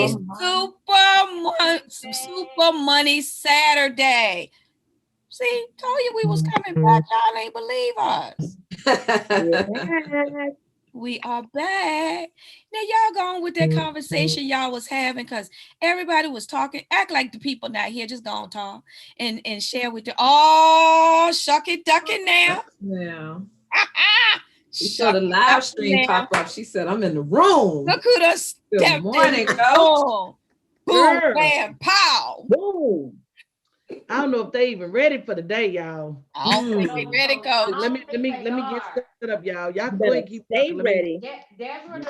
It's Super Money Saturday. See, told you we was coming back. Y'all ain't believe us. We are back. Now y'all go on with that conversation y'all was having because everybody was talking. Act like the people not here. Just go on talk and share with you. Oh, shuck it, duck it now. Yeah. She saw the live stream pop up. She said, "I'm in the room." Look who the Good morning, coach. Boom, bam, pow. Boom. I don't know if they even ready for the day, y'all. I don't think they ready, coach. Let me get set up, y'all. Y'all better keep stay ready. When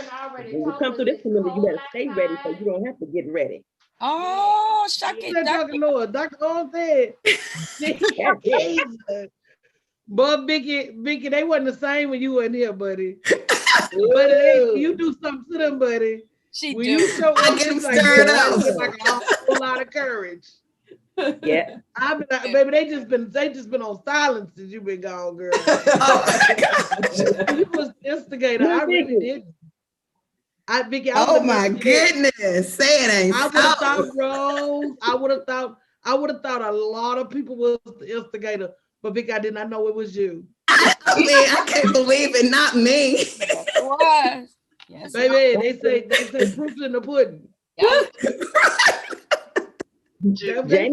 you come through this community, you better stay ready so you don't have to get ready. Oh, shuck it, duck it. Lord, Dr. Owen said. But Vicky, they wasn't the same when you weren't here, buddy. But you do something to them, buddy. When you show I get them stirred up. Like a whole lot of courage. Yeah. I've been, baby, they just been on silence since you've been gone, girl. You was instigator. I really did. Vicky, oh my goodness. Say it ain't I would have thought Rose. I would have thought a lot of people was the instigator. But Vicky, I did not know it was you. I mean, I can't believe it, not me. Yes, it was. Yes, baby, they say proof in the pudding. Jamie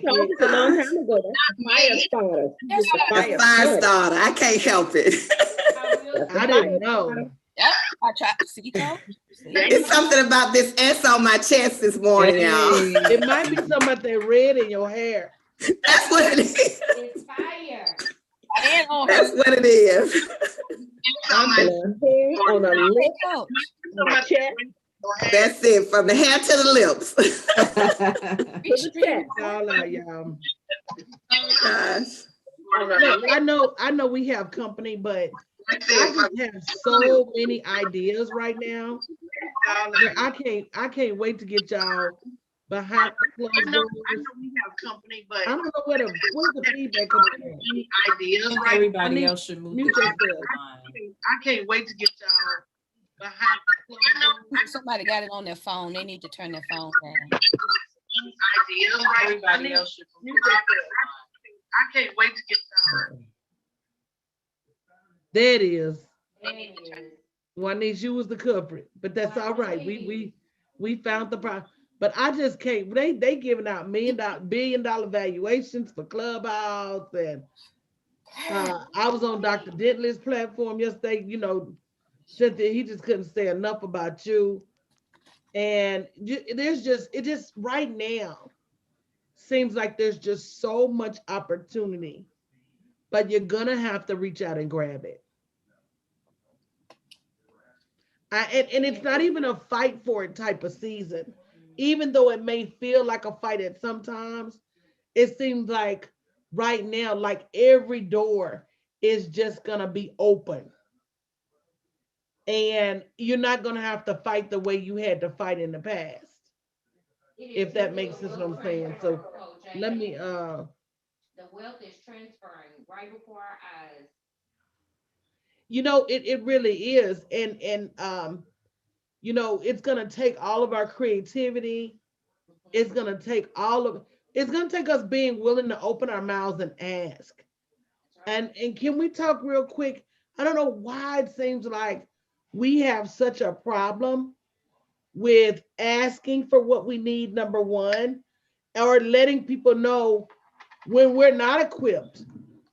told us a long time ago. That's fire starter. I can't help it. I didn't know. Yep, I tried to see. It's something about this S on my chest this morning, y'all. It might be something about that red in your hair. That's what it is. It's fire. That's what it is. On the lip, on the chest. That's it, from the hair to the lips. All out, y'all. Gosh. Look, I know we have company, but I just have so many ideas right now. I can't wait to get y'all behind the closed doors. I know we have company, but I don't know where's the feedback coming from. Any ideas, right? Everybody else should move. I can't wait to get y'all behind the closed doors. Somebody got it on their phone. They need to turn their phone down. Ideas, right? Everybody else should move. I can't wait to get y'all. There it is. Juanita, you was the culprit, but that's all right. We found the problem. But I just can't. They giving out billion-dollar valuations for Clubhouse, and I was on Dr. Dentley's platform yesterday. You know, Cynthia, he just couldn't say enough about you. And it just right now seems like there's just so much opportunity, but you're gonna have to reach out and grab it. And it's not even a fight for it type of season. Even though it may feel like a fight at sometimes, it seems like right now, like every door is just gonna be open. And you're not gonna have to fight the way you had to fight in the past. If that makes sense what I'm saying. So let me the wealth is transferring right before our eyes. You know, it really is. And you know, it's gonna take all of our creativity. It's gonna take us being willing to open our mouths and ask. And can we talk real quick? I don't know why it seems like we have such a problem with asking for what we need, number one, or letting people know when we're not equipped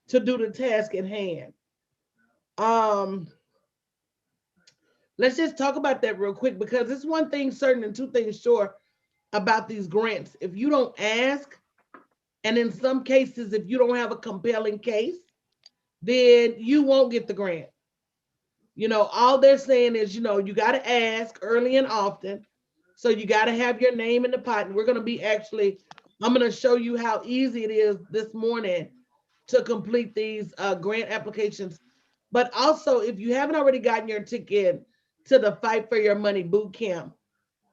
to do the task at hand. Let's just talk about that real quick, because it's one thing certain and two things sure about these grants. If you don't ask, and in some cases, if you don't have a compelling case, then you won't get the grant. You know, all they're saying is, you know, you got to ask early and often. So you got to have your name in the pot. And we're going to be I'm going to show you how easy it is this morning to complete these grant applications. But also, if you haven't already gotten your ticket to the Fight for Your Money boot camp,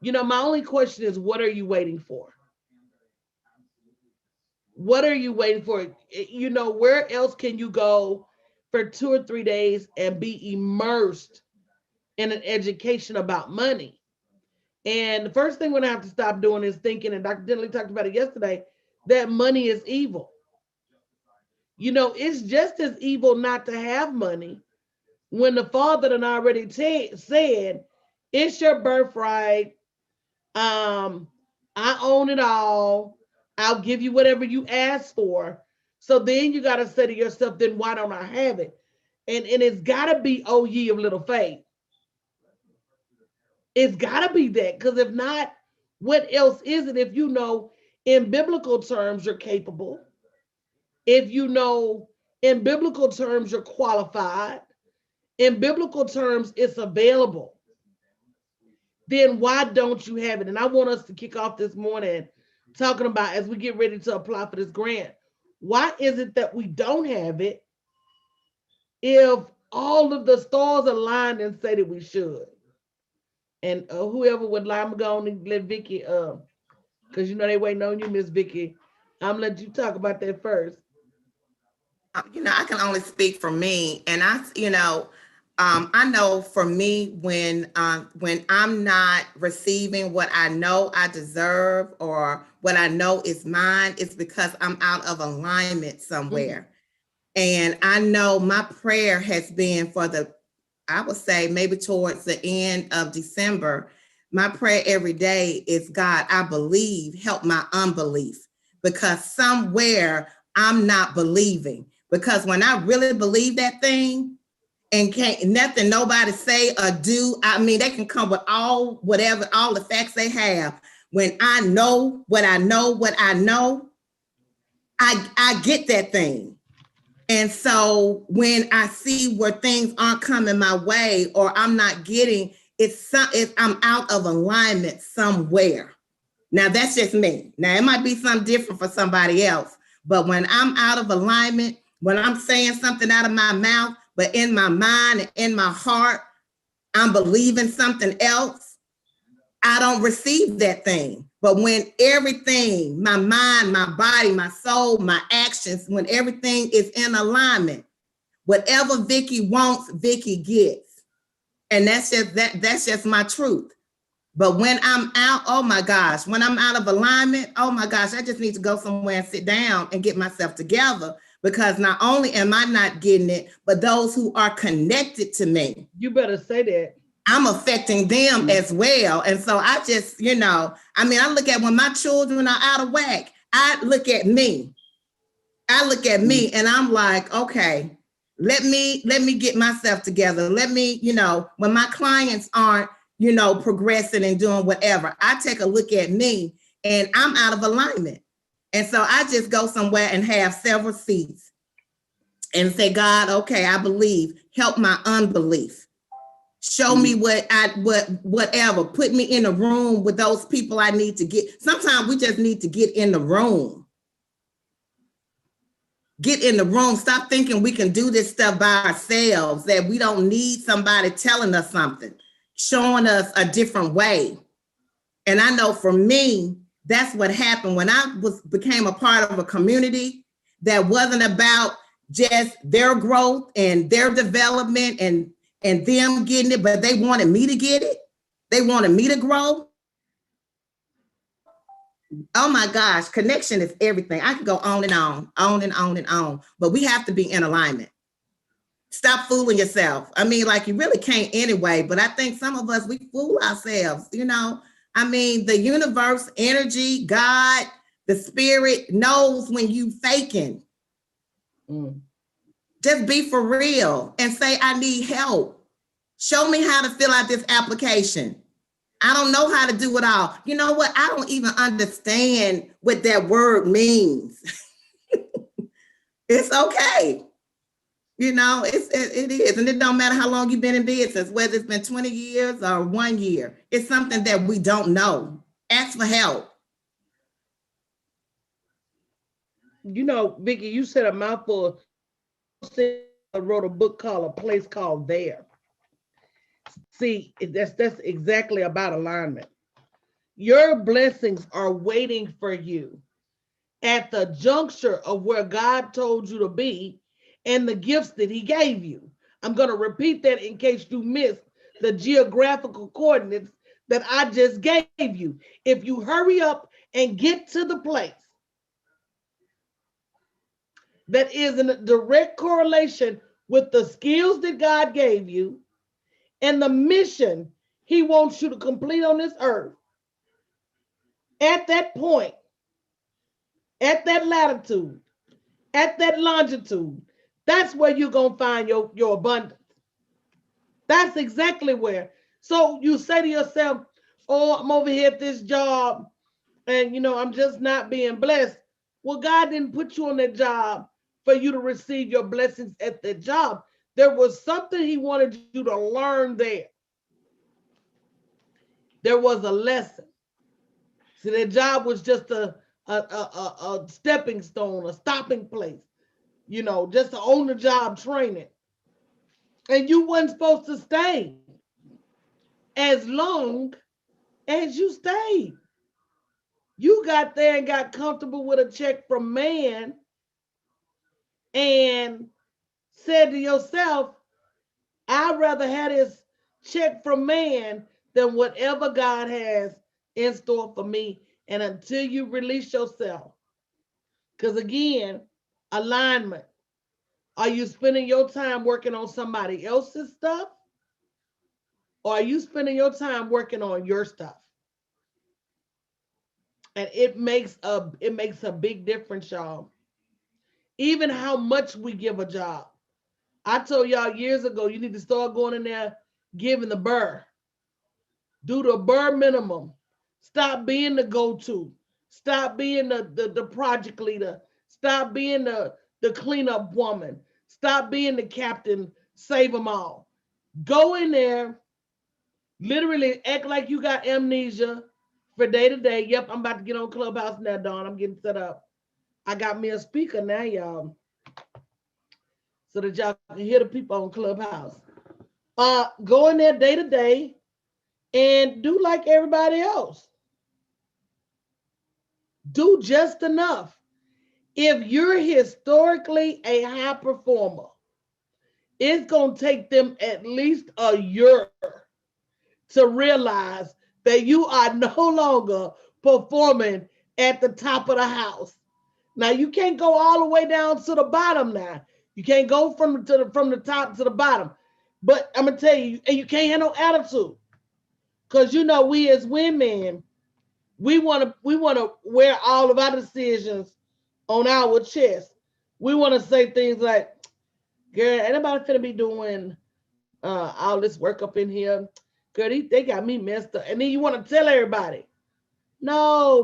you know, my only question is, what are you waiting for? What are you waiting for? You know, where else can you go for 2 or 3 days and be immersed in an education about money? And the first thing we're gonna have to stop doing is thinking, and Dr. Denley talked about it yesterday, that money is evil. You know, it's just as evil not to have money when the Father done already said, it's your birthright. I own it all. I'll give you whatever you ask for. So then you got to say to yourself, then why don't I have it? And it's got to be, oh, ye of little faith. It's got to be that, because if not, what else is it? If you know in biblical terms you're capable, if you know in biblical terms you're qualified, in biblical terms it's available, then why don't you have it? And I want us to kick off this morning talking about, as we get ready to apply for this grant, why is it that we don't have it if all of the stars aligned and say that we should? And whoever would like, I'm going to let Vicky, because you know they waiting on you, Miss Vicky. I'm gonna let you talk about that first. You know, I can only speak for me, and I know for me, when I'm not receiving what I know I deserve or what I know is mine, it's because I'm out of alignment somewhere. And I know my prayer has been for I would say maybe towards the end of December, my prayer every day is, God, I believe, help my unbelief, because somewhere I'm not believing. Because when I really believe that thing, and can't nothing nobody say or do, I mean, they can come with all the facts they have. When I know what I know, I get that thing. And so when I see where things aren't coming my way or I'm not getting, I'm out of alignment somewhere. Now that's just me. Now it might be something different for somebody else, but when I'm out of alignment, when I'm saying something out of my mouth, but in my mind and in my heart, I'm believing something else, I don't receive that thing. But when everything, my mind, my body, my soul, my actions, when everything is in alignment, whatever Vicky wants, Vicky gets. And that's just my truth. But when I'm out, oh my gosh, when I'm out of alignment, oh my gosh, I just need to go somewhere and sit down and get myself together, because not only am I not getting it, but those who are connected to me. You better say that. I'm affecting them as well. And so I just, I look at when my children are out of whack, I look at me and I'm like, okay, let me get myself together. Let me, when my clients aren't, progressing and doing whatever, I take a look at me and I'm out of alignment. And so I just go somewhere and have several seats and say, God, okay, I believe, help my unbelief. Show me whatever, put me in a room with those people I need to get. Sometimes we just need to get in the room. Get in the room. Stop thinking we can do this stuff by ourselves, that we don't need somebody telling us something, showing us a different way. And I know for me, that's what happened when I became a part of a community that wasn't about just their growth and their development and them getting it, but they wanted me to get it. They wanted me to grow. Oh my gosh, connection is everything. I can go on and on, but we have to be in alignment. Stop fooling yourself. I mean, like, you really can't anyway, but I think some of us, we fool ourselves, the universe, energy, God, the spirit knows when you faking. Just be for real and say, I need help. Show me how to fill out this application. I don't know how to do it all. You know what? I don't even understand what that word means. It's okay. It is. And it don't matter how long you've been in business, whether it's been 20 years or 1 year. It's something that we don't know. Ask for help. Vicky, you said a mouthful. I wrote a book called A Place Called There. See, that's exactly about alignment. Your blessings are waiting for you at the juncture of where God told you to be and the gifts that he gave you. I'm going to repeat that in case you missed the geographical coordinates that I just gave you. If you hurry up and get to the place that is in a direct correlation with the skills that God gave you and the mission he wants you to complete on this earth, at that point, at that latitude, at that longitude, that's where you're going to find your abundance. That's exactly where. So you say to yourself, oh, I'm over here at this job and, I'm just not being blessed. Well, God didn't put you on that job for you to receive your blessings at that job. There was something he wanted you to learn there. There was a lesson. See, that job was just a stepping stone, a stopping place, just to own the job training. And you weren't supposed to stay as long as you stayed. You got there and got comfortable with a check from man and said to yourself, I'd rather have this check from man than whatever God has in store for me. And until you release yourself, because again, alignment. Are you spending your time working on somebody else's stuff? Or are you spending your time working on your stuff? And it makes a big difference, y'all. Even how much we give a job. I told y'all years ago, you need to start going in there giving the burr. Do the burr minimum. Stop being the go-to. Stop being the project leader. Stop being the cleanup woman. Stop being the captain. Save them all. Go in there, literally act like you got amnesia for day to day. Yep, I'm about to get on Clubhouse now, Dawn. I'm getting set up. I got me a speaker now, y'all, so that y'all can hear the people on Clubhouse. Go in there day to day and do like everybody else. Do just enough. If you're historically a high performer, it's going to take them at least a year to realize that you are no longer performing at the top of the house. Now, you can't go all the way down to the bottom now. You can't go from the top to the bottom. But I'm going to tell you, and you can't have no attitude. Because, we as women, we want to wear all of our decisions on our chest. We want to say things like, girl, anybody finna be doing all this work up in here? Girl, they got me messed up. And then you want to tell everybody. No.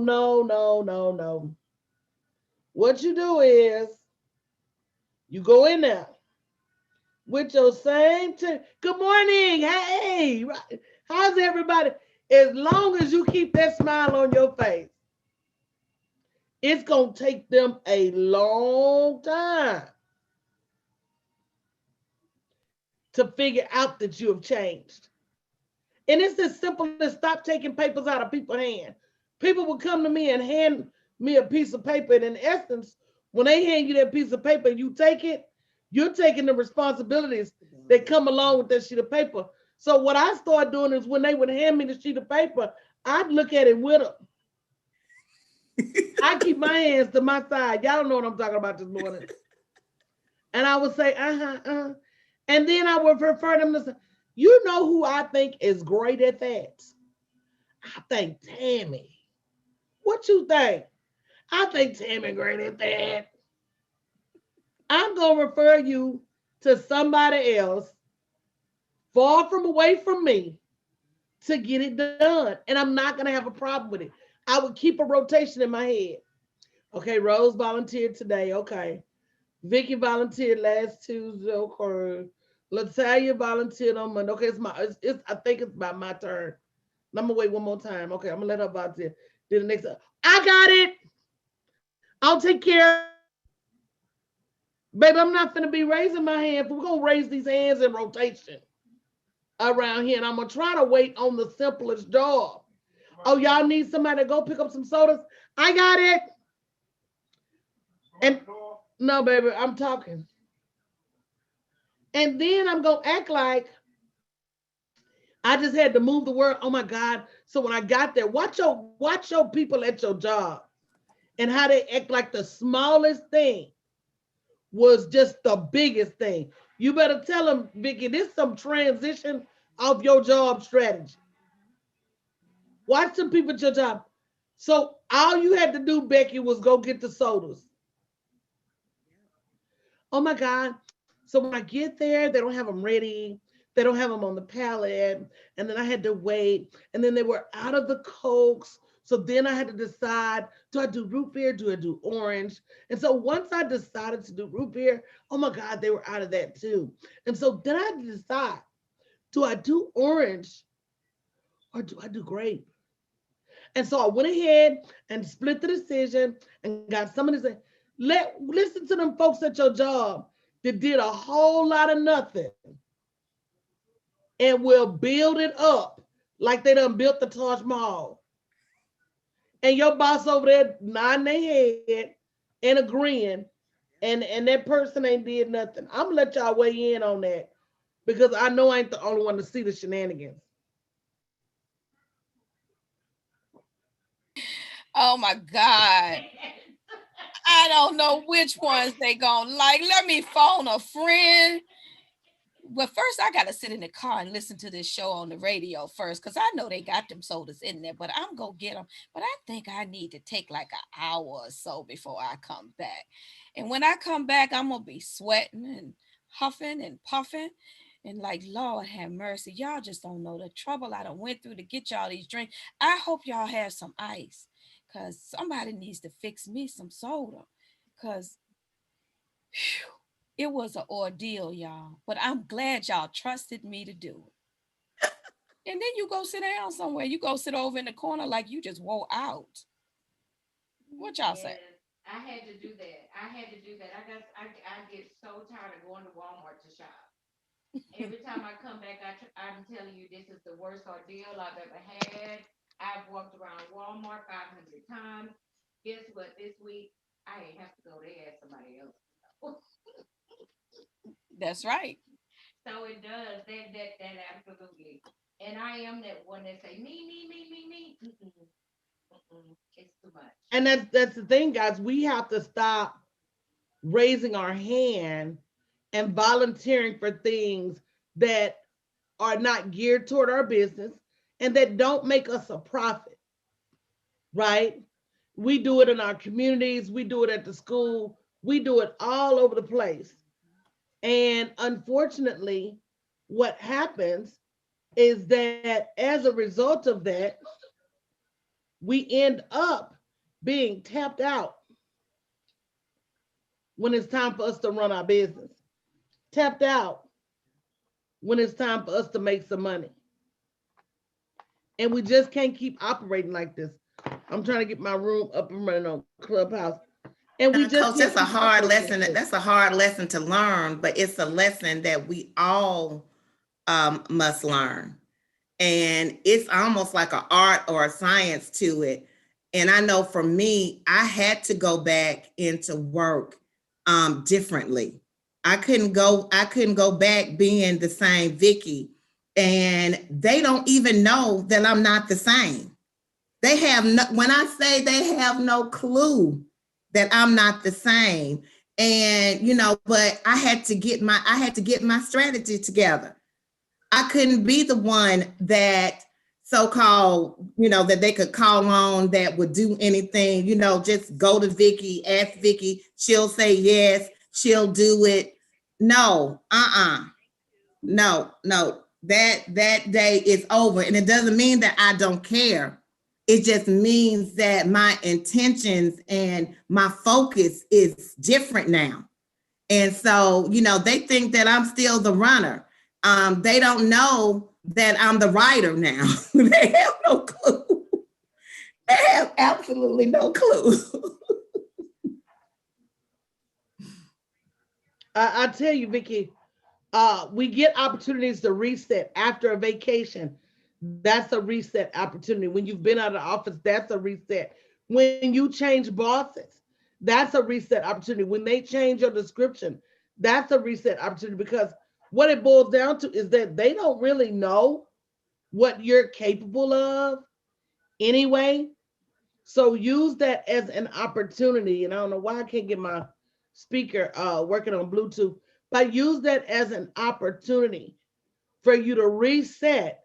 What you do is you go in there with your same good morning. Hey, how's everybody? As long as you keep that smile on your face, it's going to take them a long time to figure out that you have changed. And it's as simple as stop taking papers out of people's hands. People will come to me and hand me a piece of paper. And in essence, when they hand you that piece of paper, you take it, you're taking the responsibilities that come along with that sheet of paper. So what I started doing is when they would hand me the sheet of paper, I'd look at it with them. I keep my hands to my side. Y'all don't know what I'm talking about this morning. And I would say, And then I would refer them to, you know who I think is great at that? I think Tammy. What you think? I think Tammy great at that. I'm going to refer you to somebody else far from away from me to get it done. And I'm not going to have a problem with it. I would keep a rotation in my head. Okay, Rose volunteered today. Okay. Vicky volunteered last Tuesday. Okay. Latalia volunteered on Monday. Okay, I think it's about my turn. I'm going to wait one more time. Okay, I'm going to let her volunteer. Then the next, I got it. I'll take care. Baby, I'm not going to be raising my hand. We're going to raise these hands in rotation around here. And I'm going to try to wait on the simplest job. Oh, y'all need somebody to go pick up some sodas? I got it. And no, baby, I'm talking. And then I'm going to act like I just had to move the word. Oh my God. So when I got there, watch your people at your job and how they act like the smallest thing was just the biggest thing. You better tell them, Vicky, this is some transition of your job strategy. Watch the people at your job. So all you had to do, Becky, was go get the sodas. Oh my God. So when I get there, they don't have them ready. They don't have them on the pallet. And then I had to wait. And then they were out of the Cokes. So then I had to decide, do I do root beer? Do I do orange? And so once I decided to do root beer, oh my God, they were out of that too. And so then I had to decide, do I do orange or do I do grape? And so I went ahead and split the decision and got somebody to say, listen to them folks at your job that did a whole lot of nothing and will build it up like they done built the Taj Mahal. And your boss over there nodding their head and agreeing, and that person ain't did nothing. I'm gonna let y'all weigh in on that because I know I ain't the only one to see the shenanigans. Oh my God. I don't know which ones they gonna like. Let me phone a friend. Well, first I gotta sit in the car and listen to this show on the radio first, because I know they got them sodas in there, but I'm gonna get them. But I think I need to take like an hour or so before I come back. And when I come back, I'm gonna be sweating and huffing and puffing. And like, Lord have mercy, y'all just don't know the trouble I done went through to get y'all these drinks. I hope y'all have some ice, because somebody needs to fix me some soda, because it was an ordeal, y'all. But I'm glad y'all trusted me to do it. And then you go sit down somewhere. You go sit over in the corner like you just wore out. What y'all say? I had to do that. I get so tired of going to Walmart to shop. Every time I come back, I'm telling you, this is the worst ordeal I've ever had. I've walked around Walmart 500 times. Guess what? This week, I ain't have to go there. Somebody else. That's right. So it does. That absolutely. And I am that one that say me. It's too much. And that's the thing, guys. We have to stop raising our hand and volunteering for things that are not geared toward our business and that don't make us a profit, right? We do it in our communities. We do it at the school. We do it all over the place. And unfortunately, what happens is that as a result of that, we end up being tapped out when it's time for us to run our business, tapped out when it's time for us to make some money. And we just can't keep operating like this. I'm trying to get my room up and running on Clubhouse. And we just Coach, that's a hard lesson. That's a hard lesson to learn, but it's a lesson that we all must learn. And it's almost like an art or a science to it. And I know for me, I had to go back into work differently. I couldn't go back being the same Vicky. And they don't even know that I'm not the same. They have no, when I say they have no clue that I'm not the same. And, but I had to get my strategy together. I couldn't be the one that so-called, that they could call on that would do anything, just go to Vicky, ask Vicky, she'll say yes, she'll do it. No, no, that day is over. And it doesn't mean that I don't care. It just means that my intentions and my focus is different now. And so, they think that I'm still the runner. They don't know that I'm the writer now. They have no clue. They have absolutely no clue. I tell you, Vicky, we get opportunities to reset after a vacation. That's a reset opportunity. When you've been out of the office, that's a reset. When you change bosses, that's a reset opportunity. When they change your description, that's a reset opportunity, because what it boils down to is that they don't really know what you're capable of anyway. So use that as an opportunity. And I don't know why I can't get my speaker working on Bluetooth, but use that as an opportunity for you to reset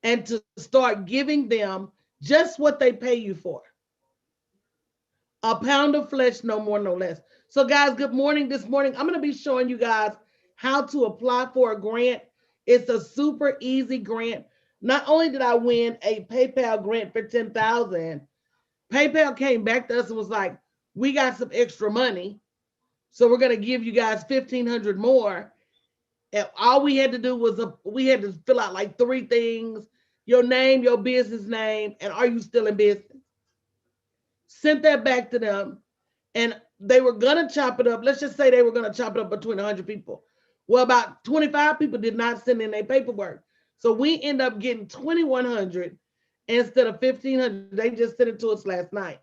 and to start giving them just what they pay you for. A pound of flesh, no more, no less. So guys, good morning. This morning, I'm going to be showing you guys how to apply for a grant. It's a super easy grant. Not only did I win a PayPal grant for $10,000, PayPal came back to us and was like, we got some extra money, so we're going to give you guys $1,500 more. And all we had to do was we had to fill out like 3 things: your name, your business name, and are you still in business? Sent that back to them, and they were gonna chop it up. Let's just say they were gonna chop it up between 100 people. Well, about 25 people did not send in their paperwork, so we end up getting 2,100 instead of 1,500. They just sent it to us last night.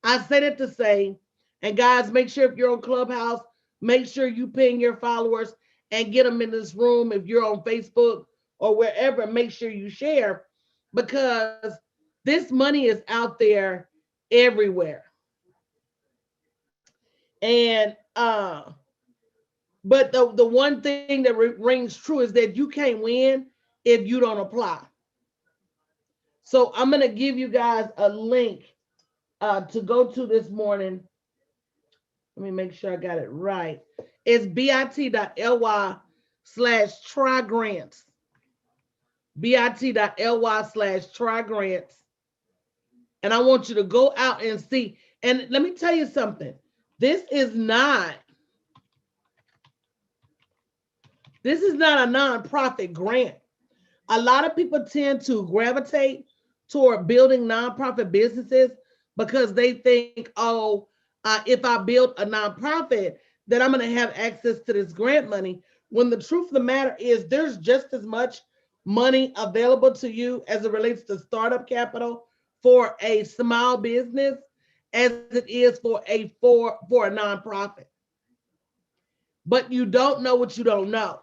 I said it to say, and guys, make sure if you're on Clubhouse, make sure you ping your followers and get them in this room. If you're on Facebook or wherever, make sure you share, because this money is out there everywhere. And but the one thing that rings true is that you can't win if you don't apply. So I'm going to give you guys a link to go to this morning. Let me make sure I got it right. It's bit.ly/try grants. bit.ly/try grants. And I want you to go out and see. And let me tell you something. This is not a nonprofit grant. A lot of people tend to gravitate toward building nonprofit businesses because they think, if I build a nonprofit, then I'm going to have access to this grant money. When the truth of the matter is, there's just as much money available to you as it relates to startup capital for a small business as it is for a nonprofit. But you don't know what you don't know.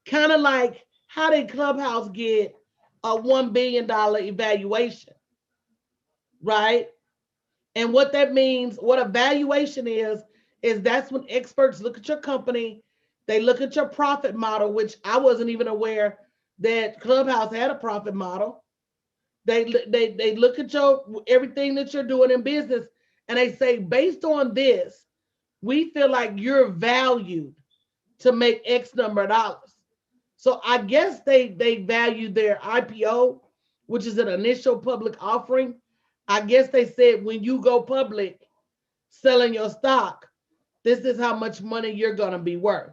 Kind of like, how did Clubhouse get a $1 billion evaluation, right? And what that means, what a valuation is that's when experts look at your company, they look at your profit model, which I wasn't even aware that Clubhouse had a profit model. They look at everything that you're doing in business, and they say, based on this, we feel like you're valued to make X number of dollars. So I guess they valued their IPO, which is an initial public offering. I guess they said, when you go public selling your stock, this is how much money you're going to be worth.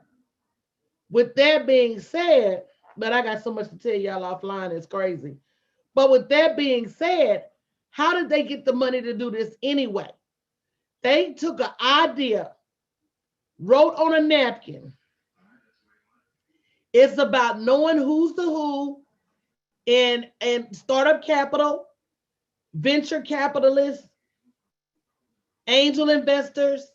With that being said, but I got so much to tell y'all offline, it's crazy. But with that being said, how did they get the money to do this anyway? They took an idea, wrote on a napkin. It's about knowing who's the who in startup capital, venture capitalists, angel investors.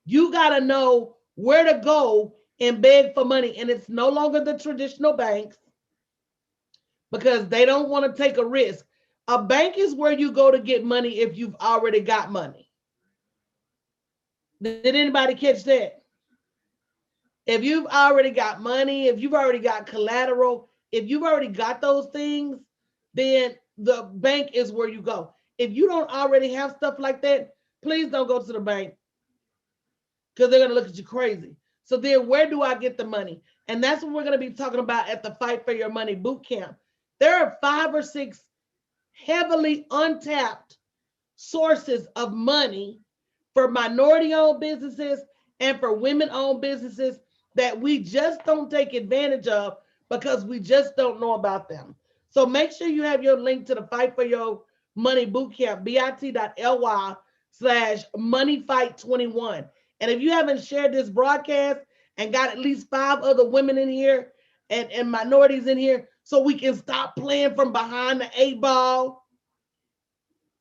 You got to know where to go and beg for money. And it's no longer the traditional banks, because they don't want to take a risk. A bank is where you go to get money if you've already got money. Did anybody catch that? If you've already got money, if you've already got collateral, if you've already got those things, then the bank is where you go. If you don't already have stuff like that, please don't go to the bank, because they're going to look at you crazy. So then where do I get the money? And that's what we're going to be talking about at the Fight for Your Money boot camp. There are 5 or 6 heavily untapped sources of money for minority-owned businesses and for women-owned businesses that we just don't take advantage of because we just don't know about them. So make sure you have your link to the Fight for Your Money bootcamp, bit.ly/moneyfight21. And if you haven't shared this broadcast and got at least 5 other women in here and minorities in here, so we can stop playing from behind the 8 ball.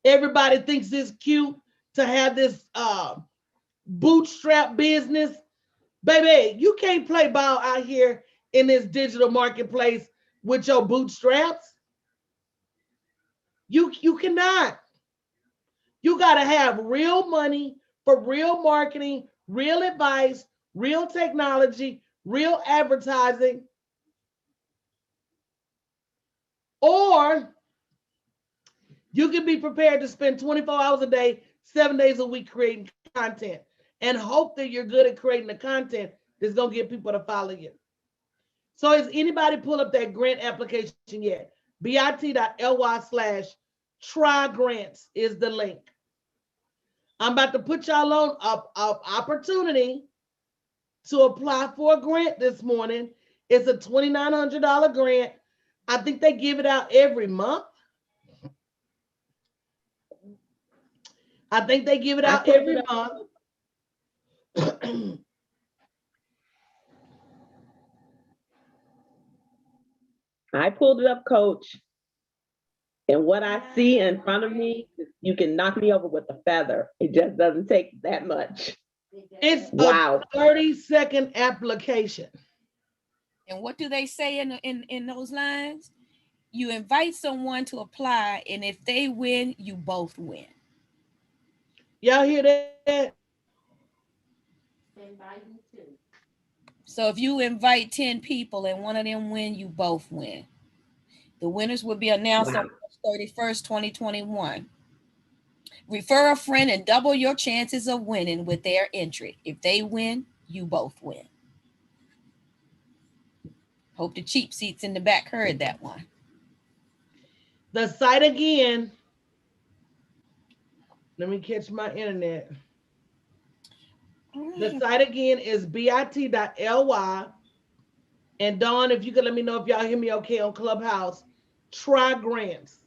Everybody thinks it's cute to have this bootstrap business. Baby, you can't play ball out here in this digital marketplace with your bootstraps. You cannot. You got to have real money for real marketing, real advice, real technology, real advertising. Or you can be prepared to spend 24 hours a day, 7 days a week creating content and hope that you're good at creating the content that's going to get people to follow you. So has anybody pull up that grant application yet? bit.ly/try grants is the link. I'm about to put y'all on an opportunity to apply for a grant this morning. It's a $2,900 grant. I think they give it out every month. I think they give it out every month. I pulled it up, Coach. And what I see in front of me, you can knock me over with a feather. It just doesn't take that much. It's wow. A 30-second application. And what do they say in those lines? You invite someone to apply, and if they win, you both win. Y'all hear that? So if you invite 10 people and one of them win, you both win. The winners will be announced on March 31st, 2021. Refer a friend and double your chances of winning with their entry. If they win, you both win. Hope the cheap seats in the back heard that one. The site again. Let me catch my internet. The site again is bit.ly. And Dawn, if you could let me know if y'all hear me okay on Clubhouse, try grants.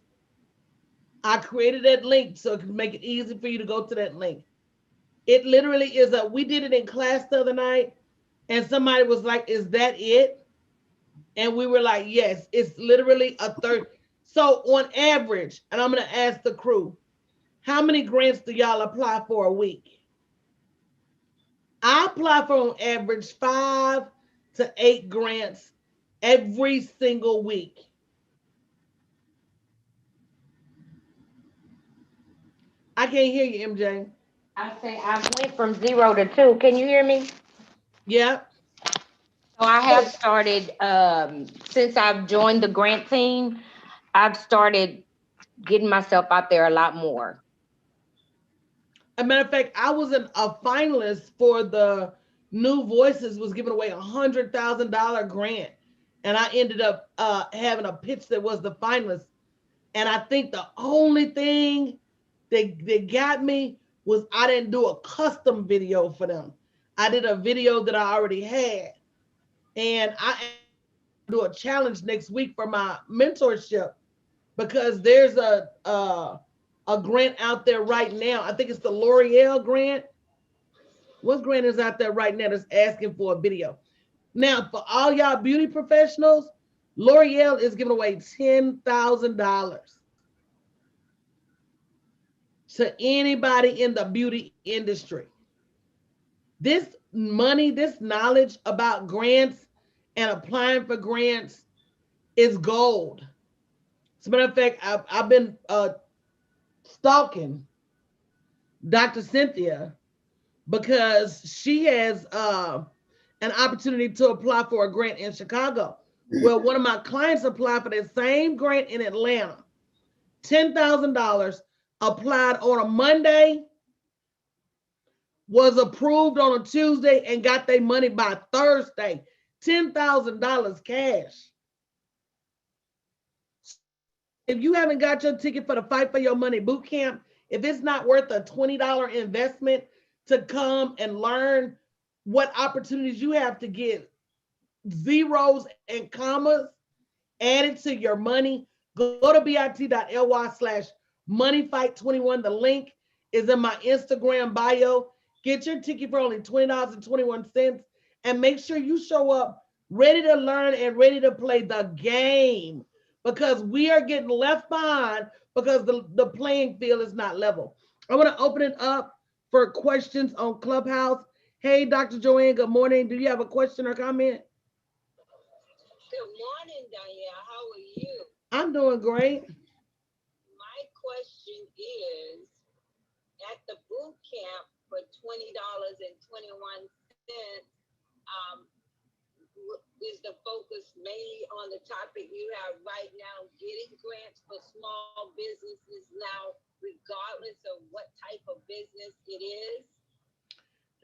I created that link so it can make it easy for you to go to that link. It literally is we did it in class the other night and somebody was like, is that it? And we were like, yes, it's literally a third. So on average, and I'm going to ask the crew, how many grants do y'all apply for a week? I apply for on average 5 to 8 grants every single week. I can't hear you, MJ. I say I went from 0 to 2. Can you hear me? Yeah. So I have started, since I've joined the grant team, I've started getting myself out there a lot more. As a matter of fact, I was a finalist for the New Voices was giving away $100,000 grant. And I ended up having a pitch that was the finalist. And I think the only thing that got me was I didn't do a custom video for them. I did a video that I already had. And I do a challenge next week for my mentorship because there's a grant out there right now. I think it's the L'Oreal grant. What grant is out there right now that's asking for a video? Now, for all y'all beauty professionals, L'Oreal is giving away $10,000 to anybody in the beauty industry. This money, this knowledge about grants and applying for grants is gold. As a matter of fact, I've been stalking Dr. Cynthia because she has an opportunity to apply for a grant in Chicago. Well, one of my clients applied for the same grant in Atlanta, $10,000, applied on a Monday, was approved on a Tuesday, and got their money by Thursday. $10,000 cash. If you haven't got your ticket for the Fight for Your Money boot camp, if it's not worth a $20 investment to come and learn what opportunities you have to get zeros and commas added to your money, go to bit.ly/moneyfight21. The link is in my Instagram bio. Get your ticket for only $20.21 and make sure you show up ready to learn and ready to play the game because we are getting left behind because the playing field is not level. I want to open it up for questions on Clubhouse. Hey, Dr. Joanne, good morning. Do you have a question or comment? Good morning, Danielle. How I'm doing great. My question is, at the boot camp for $20.21, is the focus mainly on the topic you have right now, getting grants for small businesses now, regardless of what type of business it is?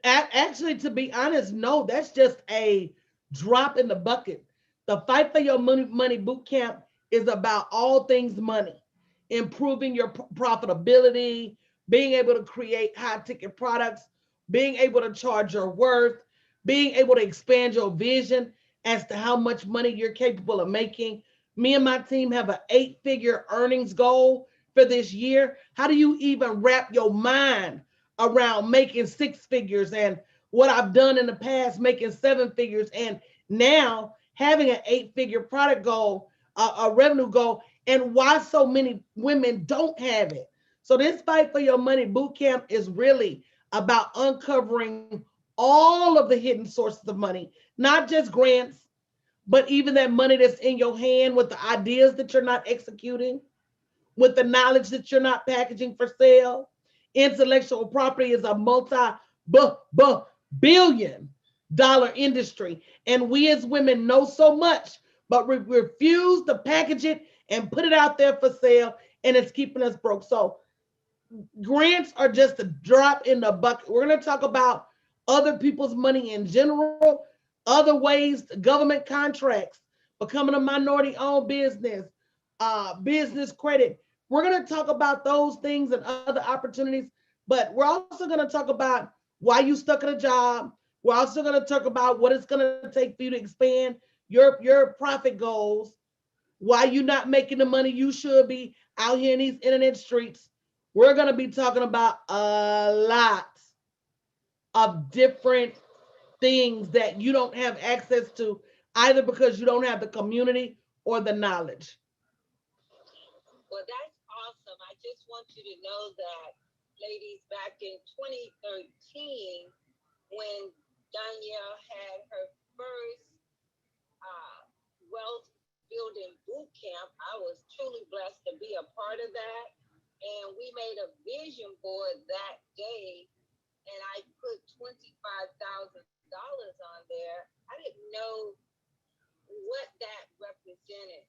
Actually, to be honest, no, that's just a drop in the bucket. The Fight for Your Money Boot Camp is about all things money, improving your profitability, being able to create high ticket products, being able to charge your worth, being able to expand your vision as to how much money you're capable of making. Me and my team have an 8-figure earnings goal for this year. How do you even wrap your mind around making 6 figures, and what I've done in the past, making 7 figures, and now having an 8-figure product goal, a revenue goal, and why so many women don't have it? So this Fight for Your Money boot camp is really about uncovering all of the hidden sources of money, not just grants, but even that money that's in your hand with the ideas that you're not executing, with the knowledge that you're not packaging for sale. Intellectual property is a multi-billion-dollar industry. And we as women know so much, but we refuse to package it and put it out there for sale, and it's keeping us broke. So grants are just a drop in the bucket. We're going to talk about other people's money in general, other ways, government contracts, becoming a minority-owned business, business credit. We're going to talk about those things and other opportunities, but we're also going to talk about why you stuck in a job. We're also going to talk about what it's going to take for you to expand your profit goals, why you're not making the money you should be out here in these internet streets. We're going to be talking about a lot of different things that you don't have access to, either because you don't have the community or the knowledge. Well, that's awesome. I just want you to know that, ladies, back in 2013, when Danielle had her first wealth building boot camp, I was truly blessed to be a part of that. And we made a vision board that day, and I put $25,000 on there. I didn't know what that represented,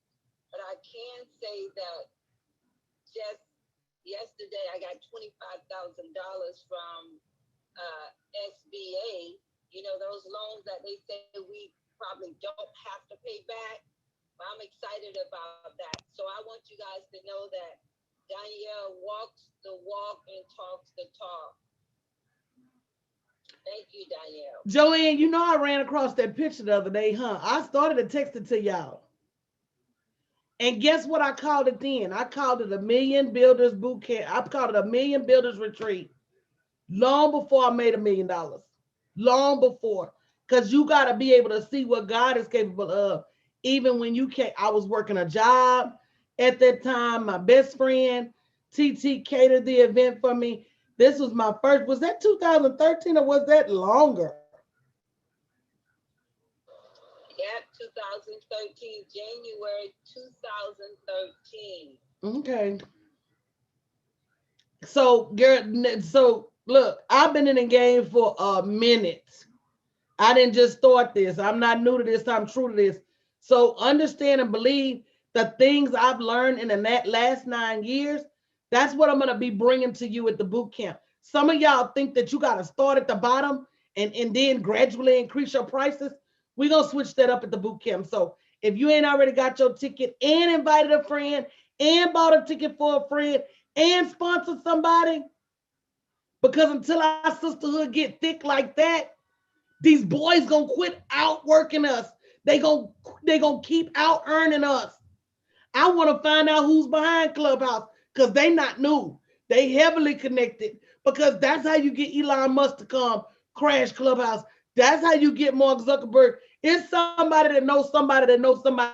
but I can say that just yesterday I got $25,000 from SBA, you know, those loans that they say we probably don't have to pay back. But I'm excited about that. So I want you guys to know that Danielle walks the walk and talks the talk. Thank you, Danielle. Joanne, you know I ran across that picture the other day, huh? I started to text it to y'all. And guess what I called it then? I called it a Million Builders Boot Camp. I called it a Million Builders Retreat. Long before I made $1 million. Long before. Because you got to be able to see what God is capable of. Even when you can't. I was working a job at that time. My best friend, TT, catered the event for me. This was my first. Was that 2013 or was that longer? Yeah, 2013, January 2013. Okay. So, look, I've been in the game for a minute. I didn't just start this. I'm not new to this. I'm true to this. So understand and believe the things I've learned in the last 9 years. That's what I'm going to be bringing to you at the boot camp. Some of y'all think that you got to start at the bottom and then gradually increase your prices. We're going to switch that up at the boot camp. So if you ain't already got your ticket and invited a friend and bought a ticket for a friend and sponsored somebody, because until our sisterhood get thick like that, these boys gonna quit outworking us. They gonna keep out earning us. I want to find out who's behind Clubhouse, because they not new. They heavily connected, because that's how you get Elon Musk to come crash Clubhouse. That's how you get Mark Zuckerberg. It's somebody that knows somebody that knows somebody.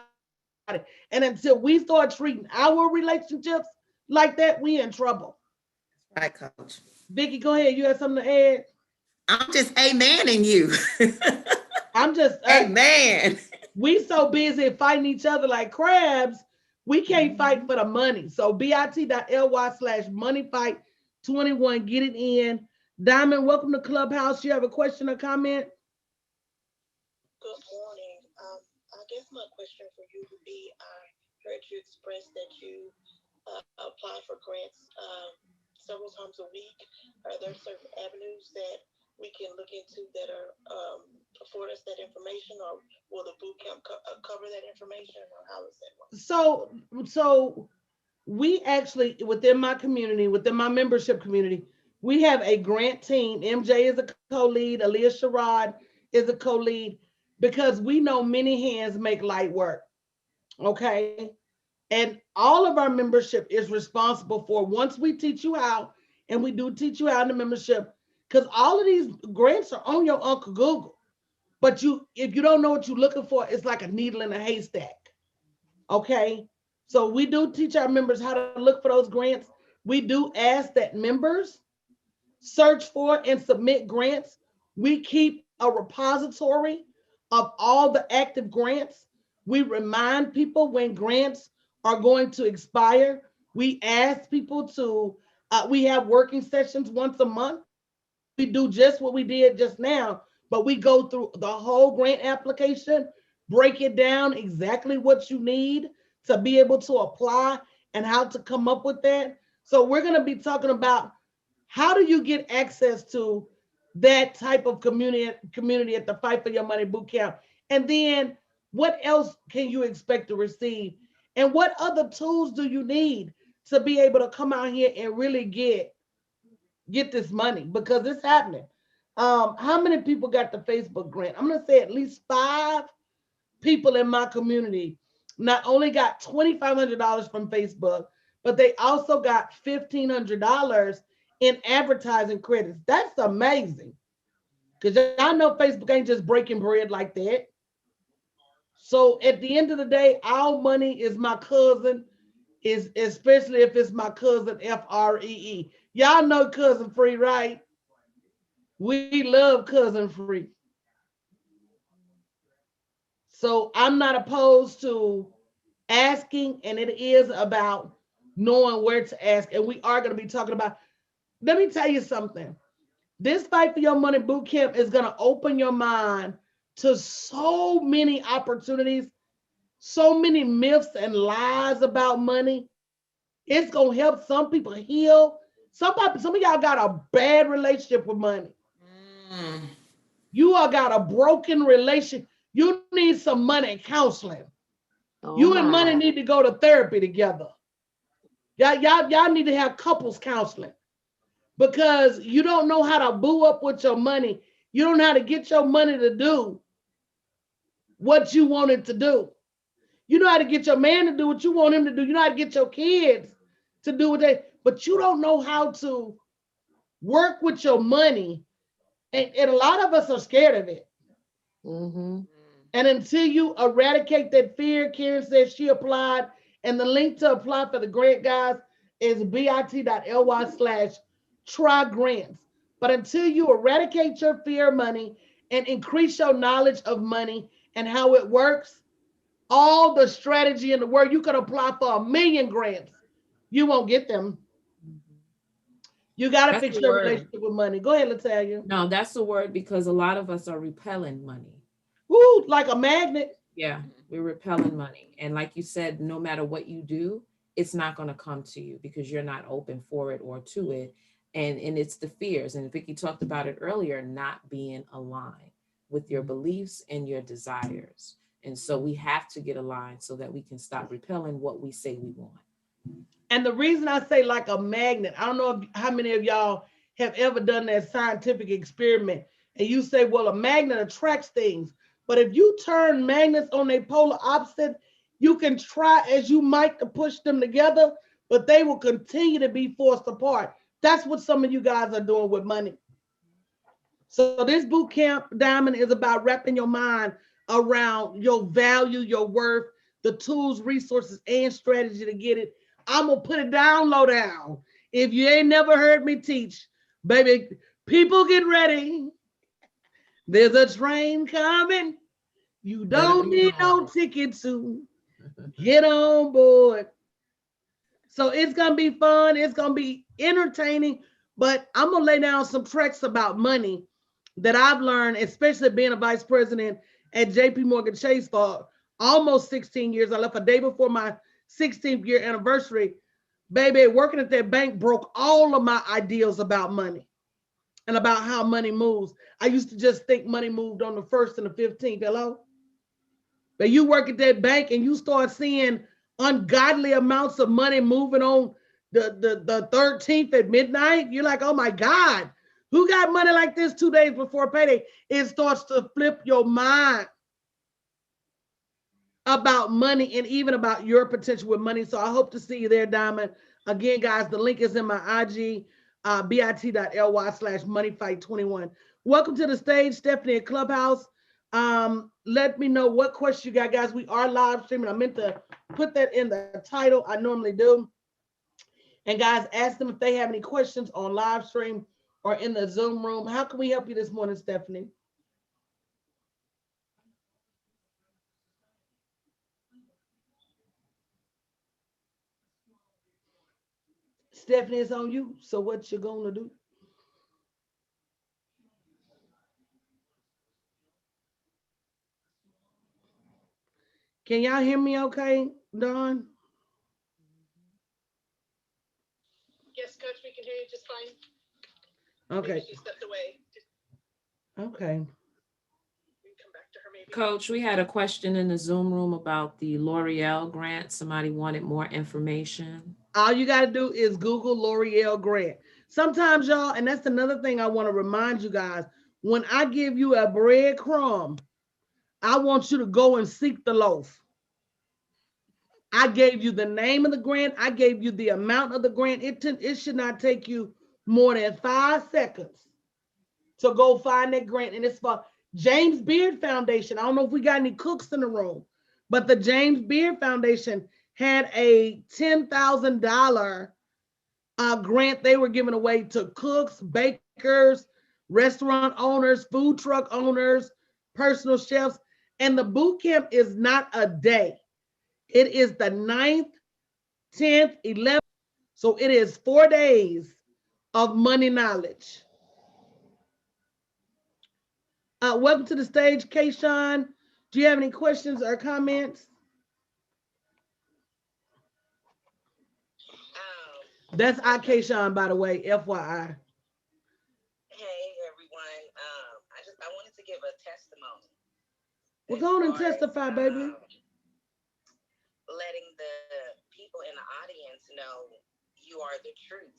And until we start treating our relationships like that, we in trouble. Right, Coach. Vicky, go ahead. You have something to add? I'm just amening you. I'm just amen. We so busy fighting each other like crabs, We can't fight for the money. So bit.ly/moneyfight21, get it in. Diamond, welcome to Clubhouse. You have a question or comment? Good morning. I guess my question for you would be, I heard you express that you apply for grants several times a week. Are there certain avenues that we can look into that are afford us that information, or will the boot camp cover that information, or how is that work? So we actually, within my community, within my membership community, we have a grant team. MJ is a co-lead, Aaliyah Sherrod is a co-lead, because we know many hands make light work. Okay. And all of our membership is responsible for, once we teach you how, and we do teach you how in the membership, because all of these grants are on your Uncle Google. But if you don't know what you're looking for, it's like a needle in a haystack. Okay. So we do teach our members how to look for those grants. We do ask that members search for and submit grants. We keep a repository of all the active grants. We remind people when grants are going to expire. We ask people to, we have working sessions once a month. We do just what we did just now, but we go through the whole grant application, break it down exactly what you need to be able to apply and how to come up with that. So we're going to be talking about how do you get access to that type of community at the Fight for Your Money boot camp? And then what else can you expect to receive? And what other tools do you need to be able to come out here and really get this money? Because it's happening. How many people got the Facebook grant? I'm gonna say at least 5 people in my community not only got $2,500 from Facebook, but they also got $1,500 in advertising credits. That's amazing. Because I know Facebook ain't just breaking bread like that. So at the end of the day, our money is my cousin, is especially if it's my cousin Free. Y'all know Cousin Free, right? We love Cousin Free. So I'm not opposed to asking, and it is about knowing where to ask. And we are going to be talking about, let me tell you something. This Fight for Your Money boot camp is going to open your mind to so many opportunities, so many myths and lies about money. It's going to help some people heal. Some of y'all got a bad relationship with money. You all got a broken relationship. You need some money counseling. You and money need to go to therapy together. Y'all need to have couples counseling, because you don't know how to boo up with your money. You don't know how to get your money to do what you want it to do. You know how to get your man to do what you want him to do. You know how to get your kids to do what they, but you don't know how to work with your money. And a lot of us are scared of it. Mm-hmm. And until you eradicate that fear, Karen says she applied, and the link to apply for the grant, guys, is bit.ly/try grants. But until you eradicate your fear of money and increase your knowledge of money and how it works, all the strategy in the world, you could apply for 1 million grants. You won't get them. You got to fix your relationship with money. Go ahead, Latalia. No, that's the word, because a lot of us are repelling money. Woo, like a magnet. Yeah, we're repelling money. And like you said, no matter what you do, it's not going to come to you because you're not open for it or to it. And it's the fears. And Vicki talked about it earlier, not being aligned with your beliefs and your desires. And so we have to get aligned so that we can stop repelling what we say we want. And the reason I say like a magnet, I don't know how many of y'all have ever done that scientific experiment. And you say, well, a magnet attracts things. But if you turn magnets on their polar opposite, you can try as you might to push them together, but they will continue to be forced apart. That's what some of you guys are doing with money. So this boot camp, Diamond, is about wrapping your mind around your value, your worth, the tools, resources, and strategy to get it. I'm going to put it down low down. If you ain't never heard me teach, baby, people get ready. There's a train coming. You don't need no ticket to. Get on board. So it's gonna be fun. It's gonna be entertaining. But I'm gonna lay down some tricks about money that I've learned, especially being a vice president at JP Morgan Chase for almost 16 years. I left a day before my 16th year anniversary. Baby, working at that bank broke all of my ideas about money and about how money moves. I used to just think money moved on the 1st and the 15th. Hello? But you work at that bank and you start seeing ungodly amounts of money moving on the 13th at midnight. You're like, oh my God, who got money like this 2 days before payday? It starts to flip your mind about money and even about your potential with money. So I hope to see you there, Diamond. Again, guys, the link is in my IG, bit.ly/moneyfight21. Welcome to the stage, Stephanie at Clubhouse. Let me know what question you got, guys. We are live streaming. I meant to put that in the title. I normally do. And guys, ask them if they have any questions on live stream or in the Zoom room. How can we help you this morning, Stephanie? Stephanie, it's on you. So what you gonna do? Can y'all hear me okay, Dawn? Yes, Coach, we can hear you just fine. Okay. Maybe she stepped away. Okay. We can come back to her maybe. Coach, we had a question in the Zoom room about the L'Oreal grant. Somebody wanted more information. All you got to do is Google L'Oreal grant. Sometimes, y'all, and that's another thing I want to remind you guys, when I give you a breadcrumb, I want you to go and seek the loaf. I gave you the name of the grant. I gave you the amount of the grant. It should not take you more than 5 seconds to go find that grant. And it's for James Beard Foundation. I don't know if we got any cooks in the room, but the James Beard Foundation had a $10,000 grant they were giving away to cooks, bakers, restaurant owners, food truck owners, personal chefs. And the boot camp is not a day. It is the 9th, 10th, 11th. So it is 4 days of money knowledge. Welcome to the stage, Kayshawn. Do you have any questions or comments? That's Kayshawn, by the way, FYI. Hey everyone, I wanted to give a testimony. Well, go on and testify, baby. Letting the people in the audience know you are the truth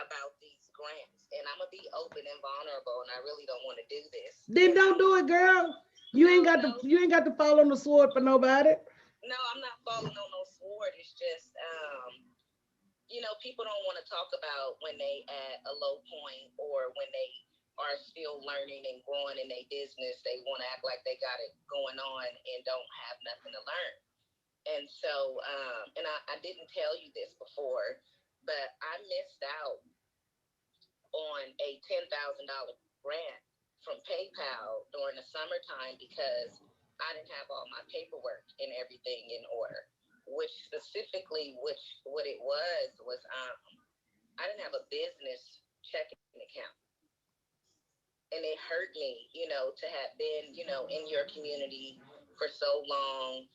about these grants, and I'm gonna be open and vulnerable, and I really don't want to do this. Then don't do it, girl. You ain't got to fall on the sword for nobody. No, I'm not falling on no sword. It's just people don't want to talk about when they at a low point or when they are still learning and growing in their business. They want to act like they got it going on and don't have nothing to learn. And so, and I didn't tell you this before, but I missed out on a $10,000 grant from PayPal during the summertime because I didn't have all my paperwork and everything in order. Which specifically, what it was I didn't have a business checking account. And it hurt me, to have been, in your community for so long,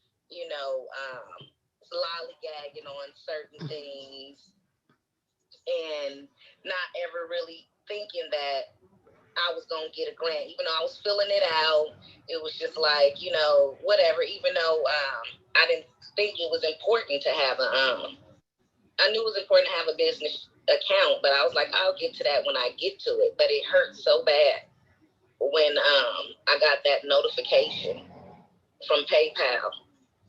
lollygagging on certain things and not ever really thinking that I was going to get a grant. Even though I was filling it out, it was just like, whatever, even though I didn't think it was important to have I knew it was important to have a business account, but I was like, I'll get to that when I get to it. But it hurt so bad when I got that notification from PayPal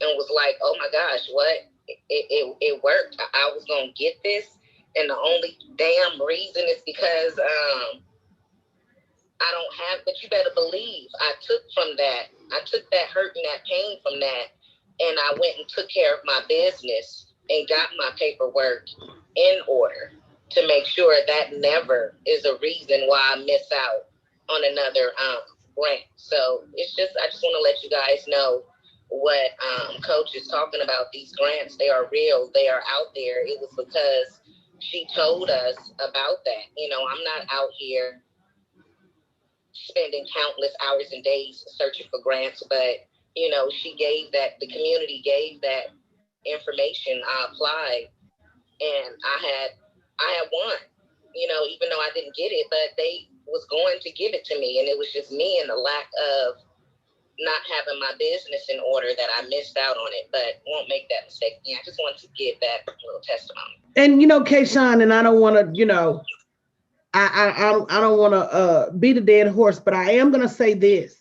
and was like, oh my gosh, what? It worked. I was going to get this. And the only damn reason is because I don't have, but you better believe I took that hurt and that pain from that. And I went and took care of my business and got my paperwork in order to make sure that never is a reason why I miss out on another grant. So I just want to let you guys know what Coach is talking about, these grants, they are real, they are out there. It was because she told us about that. You know, I'm not out here spending countless hours and days searching for grants, but you know, she gave that, the community gave that information. I applied, and I had won. You know, even though I didn't get it, but they was going to give it to me, and it was just me and the lack of not having my business in order that I missed out on it. But won't make that mistake again. I just wanted to give that little testimony. And you know, Kayshawn, and I don't want to, you know, I don't want to beat a dead horse, but I am gonna say this.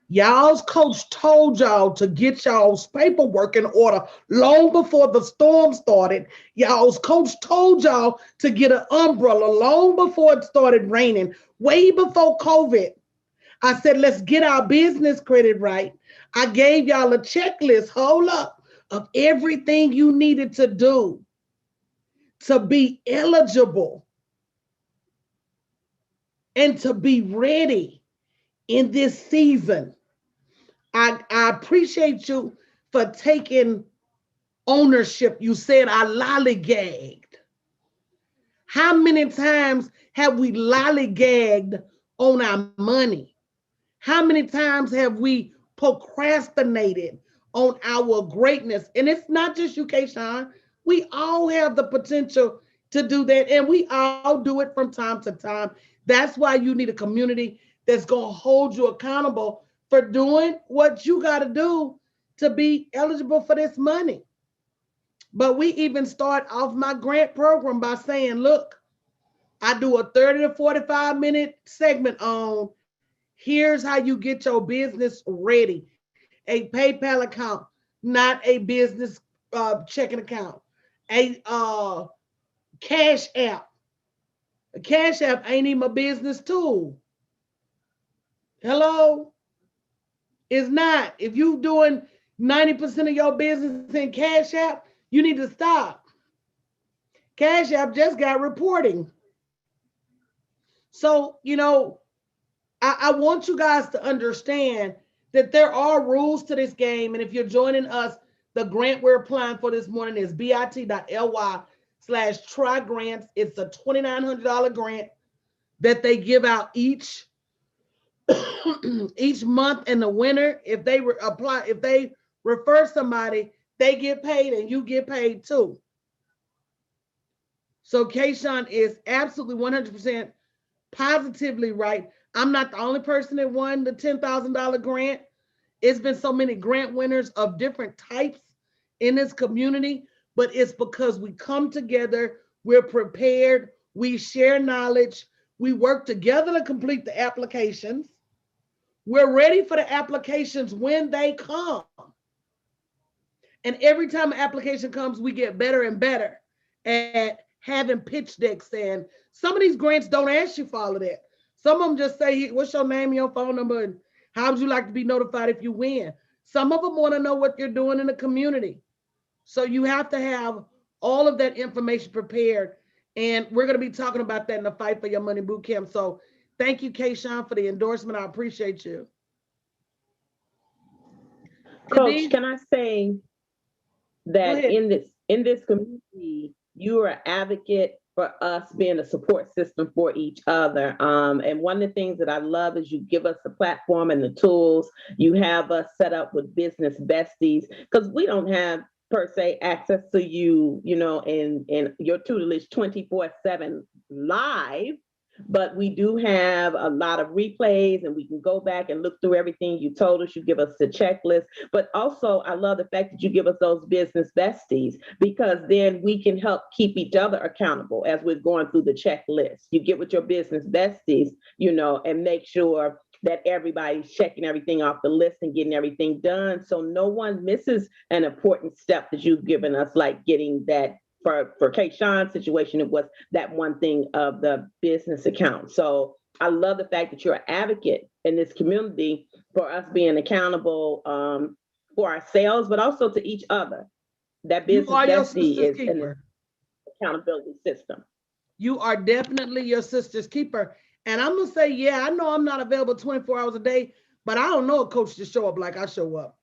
Y'all's coach told y'all to get y'all's paperwork in order long before the storm started. Y'all's coach told y'all to get an umbrella long before it started raining, way before COVID. I said, let's get our business credit right. I gave y'all a checklist, hold up, of everything you needed to do to be eligible and to be ready in this season. I appreciate you for taking ownership. You said I lollygagged. How many times have we lollygagged on our money? How many times have we procrastinated on our greatness? And it's not just you, Kayshawn. We all have the potential to do that, and we all do it from time to time. That's why you need a community that's going to hold you accountable for doing what you got to do to be eligible for this money. But we even start off my grant program by saying, look, I do a 30 to 45 minute segment on here's how you get your business ready. A PayPal account, not a business checking account. A Cash App. A Cash App ain't even a business tool. Hello? It's not. If you doing 90% of your business in Cash App, you need to stop. Cash App just got reporting. So, you know, I want you guys to understand that there are rules to this game. And if you're joining us, the grant we're applying for this morning is bit.ly/trygrants. It's a $2,900 grant that they give out each month, and the winner, if they if they refer somebody, they get paid and you get paid too. So Kayshawn is absolutely 100% positively right. I'm not the only person that won the $10,000 grant. It's been so many grant winners of different types in this community, but it's because we come together, we're prepared, we share knowledge, we work together to complete the applications. We're ready for the applications when they come. And every time an application comes, we get better and better at having pitch decks. And some of these grants don't ask you for all of that. Some of them just say, what's your name and your phone number, and how would you like to be notified if you win? Some of them want to know what you're doing in the community. So you have to have all of that information prepared. And we're going to be talking about that in the Fight for Your Money Bootcamp. So thank you, Kayshawn, for the endorsement. I appreciate you. Coach, can I say that in this community, you are an advocate for us being a support system for each other. And one of the things that I love is you give us the platform and the tools. You have us set up with business besties, because we don't have per se access to you, you know, in your tutelage 24/7 live, but we do have a lot of replays, and we can go back and look through everything you told us. You give us the checklist, but also I love the fact that you give us those business besties, because then we can help keep each other accountable as we're going through the checklist. You get with your business besties, you know, and make sure that everybody's checking everything off the list and getting everything done, so no one misses an important step that you've given us, like getting that. For Kayshawn's situation, it was that one thing of the business account. So I love the fact that you're an advocate in this community for us being accountable for ourselves, but also to each other. That business bestie is an accountability system. You are definitely your sister's keeper. And I'm going to say, yeah, I know I'm not available 24 hours a day, but I don't know a coach to show up like I show up.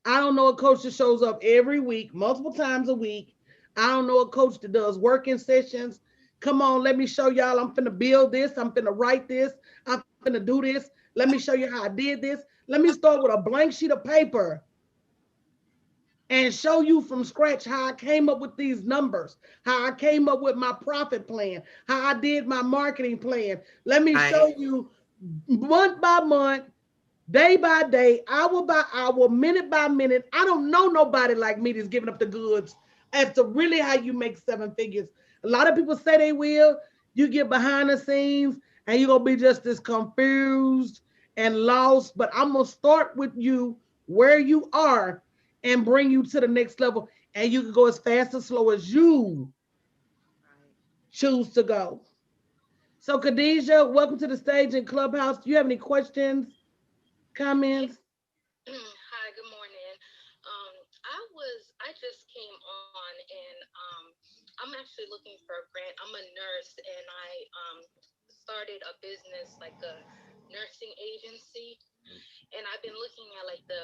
I don't know a coach that shows up every week, multiple times a week. I don't know a coach that does working sessions. Come on, let me show y'all. I'm finna build this. I'm finna write this. I'm finna do this. Let me show you how I did this. Let me start with a blank sheet of paper and show you from scratch how I came up with these numbers, how I came up with my profit plan, how I did my marketing plan. Let me show Right. you month by month, day by day, hour by hour, minute by minute. I don't know nobody like me that's giving up the goods as to really how you make seven figures. A lot of people say they will. You get behind the scenes and you're going to be just as confused and lost. But I'm going to start with you where you are and bring you to the next level. And you can go as fast or slow as you choose to go. So, Khadijah, welcome to the stage in Clubhouse. Do you have any questions, comments? Hi, good morning. I just came on and I'm actually looking for a grant. I'm a nurse and I started a business like a nursing agency, and I've been looking at like the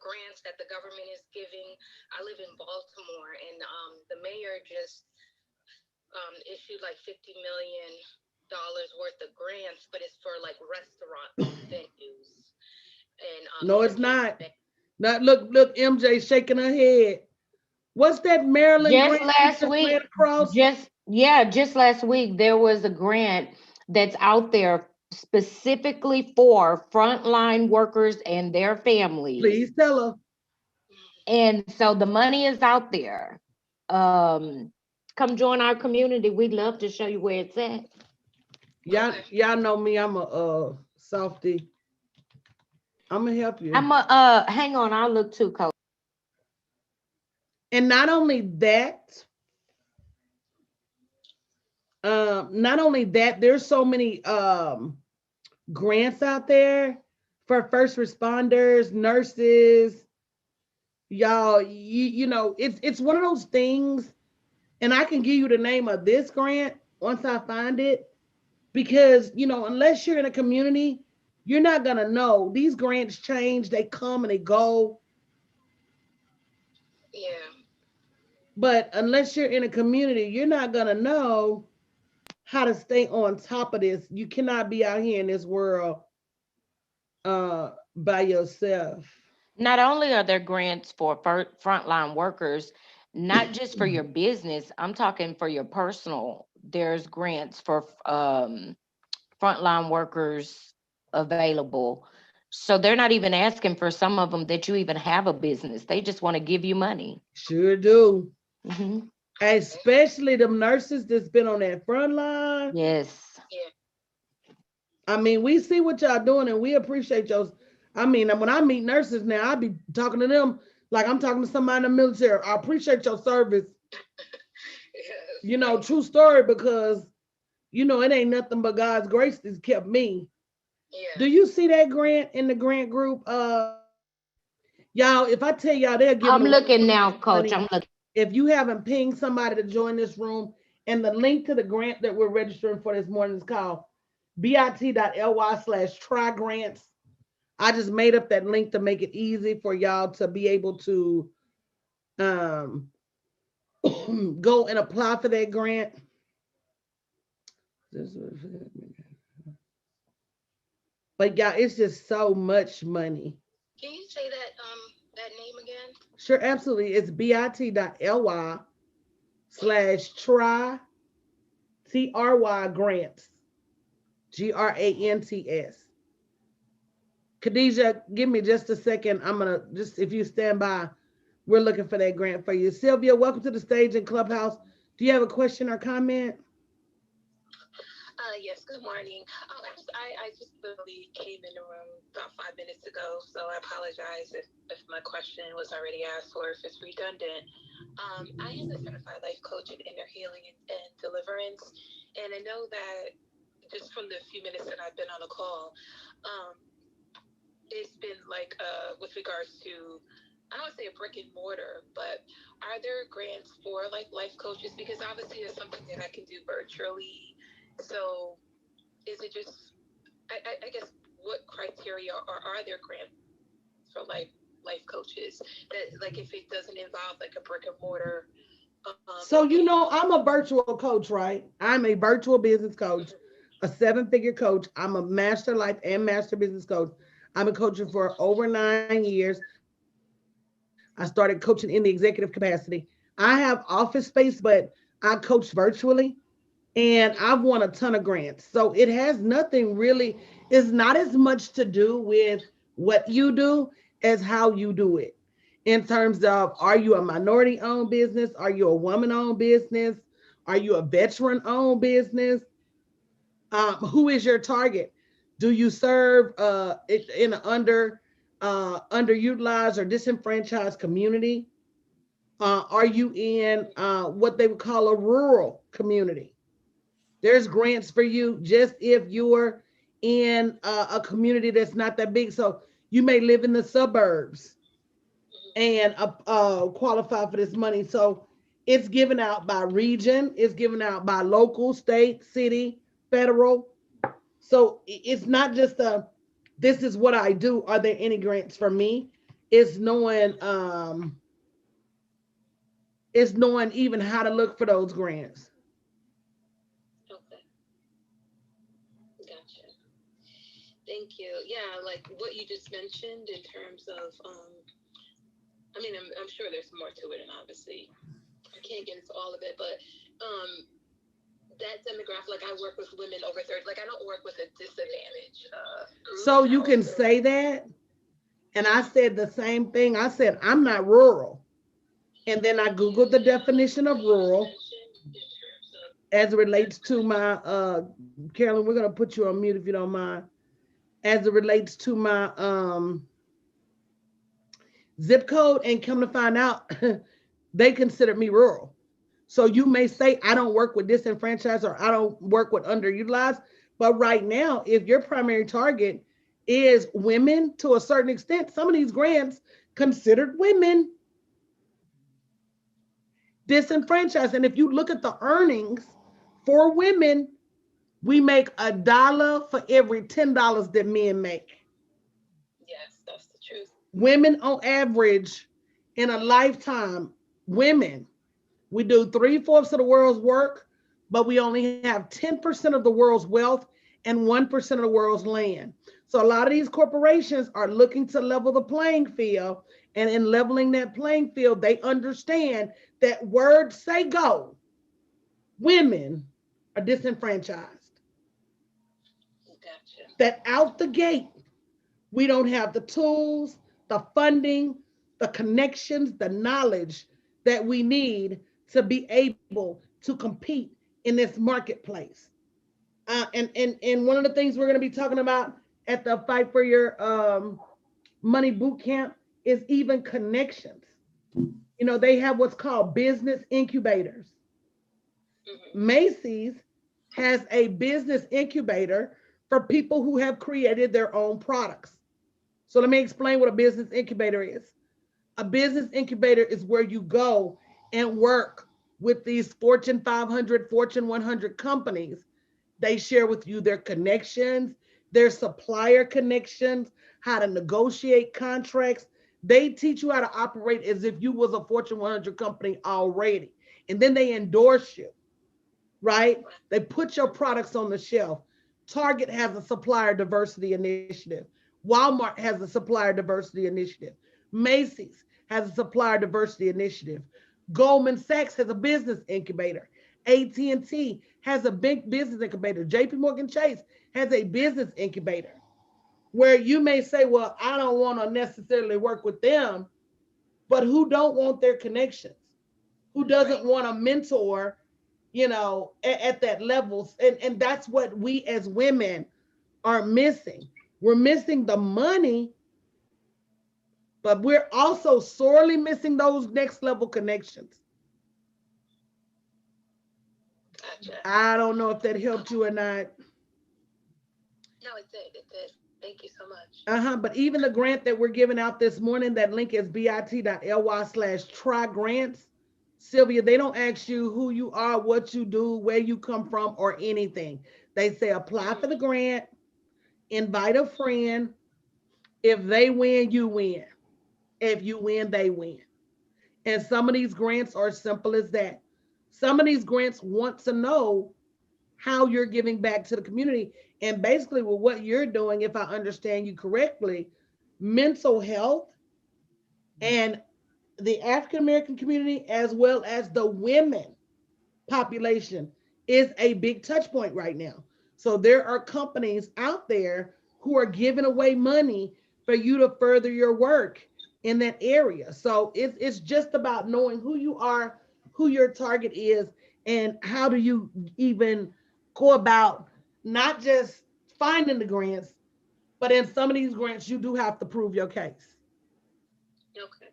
grants that the government is giving. I live in Baltimore, and the mayor just issued like $50 million worth of grants, but it's for like restaurant venues. And No, it's not. Not look, MJ shaking her head. What's that Maryland Just grant you last just week, ran across? just last week, there was a grant that's out there specifically for frontline workers and their families. Please tell her. And so the money is out there. Come join our community. We'd love to show you where it's at. Y'all know me. I'm a softie. I'm gonna help you. Hang on, I'll look too, Coach. And not only that, there's so many grants out there for first responders, nurses. Y'all, you know, it's one of those things, and I can give you the name of this grant once I find it, because you know, unless you're in a community, you're not gonna know. These grants change, they come and they go. Yeah. But unless you're in a community, you're not gonna know how to stay on top of this. You cannot be out here in this world by yourself. Not only are there grants for frontline workers, not just for your business, I'm talking for your personal. There's grants for frontline workers available. So they're not even asking for some of them that you even have a business. They just want to give you money. Sure do. Mm-hmm. Especially them nurses that's been on that front line. Yes. Yeah. I mean, we see what y'all doing and we appreciate y'all. I mean, when I meet nurses now, I be talking to them like I'm talking to somebody in the military. I appreciate your service. Yes. You know, true story, because you know, it ain't nothing but God's grace that's kept me. Yeah. Do you see that grant in the grant group? Y'all, if I tell y'all they're giving I'm looking now, Coach. money, I'm looking. if you haven't pinged somebody to join this room, and the link to the grant that we're registering for this morning is called bit.ly/try grants. I just made up that link to make it easy for y'all to be able to go and apply for that grant. But y'all, it's just so much money. Can you say that name again? Sure, absolutely. It's bit.ly/try TRY grants. GRANTS. Khadijah, give me just a second. I'm gonna just, if you stand by, we're looking for that grant for you. Sylvia, welcome to the stage in Clubhouse. Do you have a question or comment? Yes, good morning. I just literally came in the room about 5 minutes ago, so I apologize if my question was already asked or if it's redundant. I am a certified life coach in inner healing and deliverance, and I know that just from the few minutes that I've been on the call, it's been like with regards to, I don't want to say a brick and mortar, but are there grants for like life coaches? Because obviously it's something that I can do virtually. So is it just, I guess, what criteria are there grants for like life coaches? That like if it doesn't involve like a brick and mortar. So, you know, I'm a virtual coach, right? I'm a virtual business coach, a 7-figure coach. I'm a master life and master business coach. I've been coaching for over 9 years. I started coaching in the executive capacity. I have office space, but I coach virtually and I've won a ton of grants. So it has nothing really, it's not as much to do with what you do as how you do it. In terms of, are you a minority owned business? Are you a woman owned business? Are you a veteran owned business? Who is your target? Do you serve in an underutilized or disenfranchised community? Are you in what they would call a rural community? There's grants for you just if you're in a community that's not that big. So you may live in the suburbs and qualify for this money. So it's given out by region, it's given out by local, state, city, federal. So it's not just this is what I do. Are there any grants for me? It's knowing even how to look for those grants. Okay, gotcha. Thank you. Yeah, like what you just mentioned in terms of, I mean, I'm sure there's more to it, and obviously I can't get into all of it, but that demographic, like I work with women over 30, like I don't work with a disadvantaged group. So you can say that. And I said the same thing. I said, I'm not rural. And then I Googled the definition of rural as it relates to my, Carolyn, we're going to put you on mute if you don't mind. As it relates to my zip code, and come to find out, they consider me rural. So you may say, I don't work with disenfranchised or I don't work with underutilized. But right now, if your primary target is women to a certain extent, some of these grants considered women disenfranchised. And if you look at the earnings for women, we make $1 for every $10 that men make. Yes, that's the truth. Women on average in a lifetime, women, we do 3/4 of the world's work, but we only have 10% of the world's wealth and 1% of the world's land. So a lot of these corporations are looking to level the playing field. And in leveling that playing field, they understand that words say go. Women are disenfranchised. Gotcha. That out the gate, we don't have the tools, the funding, the connections, the knowledge that we need to be able to compete in this marketplace. And one of the things we're going to be talking about at the Fight for Your Money Boot Camp is even connections. You know, they have what's called business incubators. Macy's has a business incubator for people who have created their own products. So let me explain what a business incubator is. A business incubator is where you go and work with these Fortune 500, Fortune 100 companies. They share with you their connections, their supplier connections, how to negotiate contracts. They teach you how to operate as if you was a Fortune 100 company already. And then they endorse you, right? They put your products on the shelf. Target has a supplier diversity initiative. Walmart has a supplier diversity initiative. Macy's has a supplier diversity initiative. Goldman Sachs has a business incubator. AT&T has a big business incubator. JP Morgan Chase has a business incubator where you may say, well, I don't want to necessarily work with them, but who don't want their connections? Who doesn't want a mentor, you know, at that level? And that's what we as women are missing. We're missing the money, but we're also sorely missing those next level connections. Gotcha. I don't know if that helped you or not. No, it did. It did. Thank you so much. But even the grant that we're giving out this morning, that link is bit.ly/try grants. Sylvia, they don't ask you who you are, what you do, where you come from, or anything. They say apply for the grant, invite a friend. If they win, you win. If you win, they win. And some of these grants are simple as that. Some of these grants want to know how you're giving back to the community. And basically, with what you're doing, if I understand you correctly, mental health and the African American community, as well as the women population, is a big touch point right now. So there are companies out there who are giving away money for you to further your work in that area. So it's just about knowing who you are, who your target is, and how do you even go about not just finding the grants, but in some of these grants, you do have to prove your case. Okay.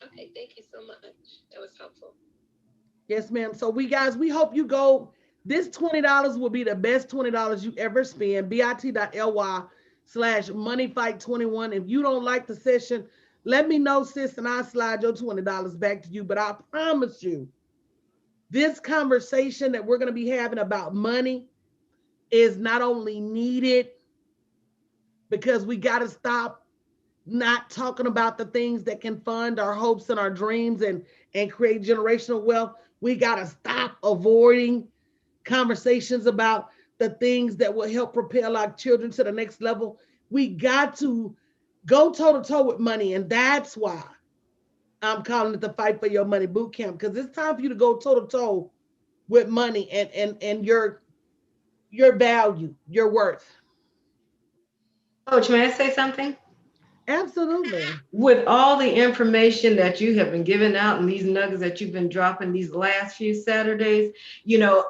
Okay, thank you so much. That was helpful. Yes, ma'am. So we hope you go. This $20 will be the best $20 you ever spend. bit.ly/moneyfight21. If you don't like the session, let me know, sis, and I'll slide your $20 back to you. But I promise you, this conversation that we're going to be having about money is not only needed because we got to stop not talking about the things that can fund our hopes and our dreams and create generational wealth. We got to stop avoiding conversations about the things that will help propel our children to the next level. We got to go toe to toe with money. And that's why I'm calling it the Fight for Your Money Boot Camp, because it's time for you to go toe to toe with money and your value, your worth. Coach, may I say something? Absolutely. With all the information that you have been giving out and these nuggets that you've been dropping these last few Saturdays, you know,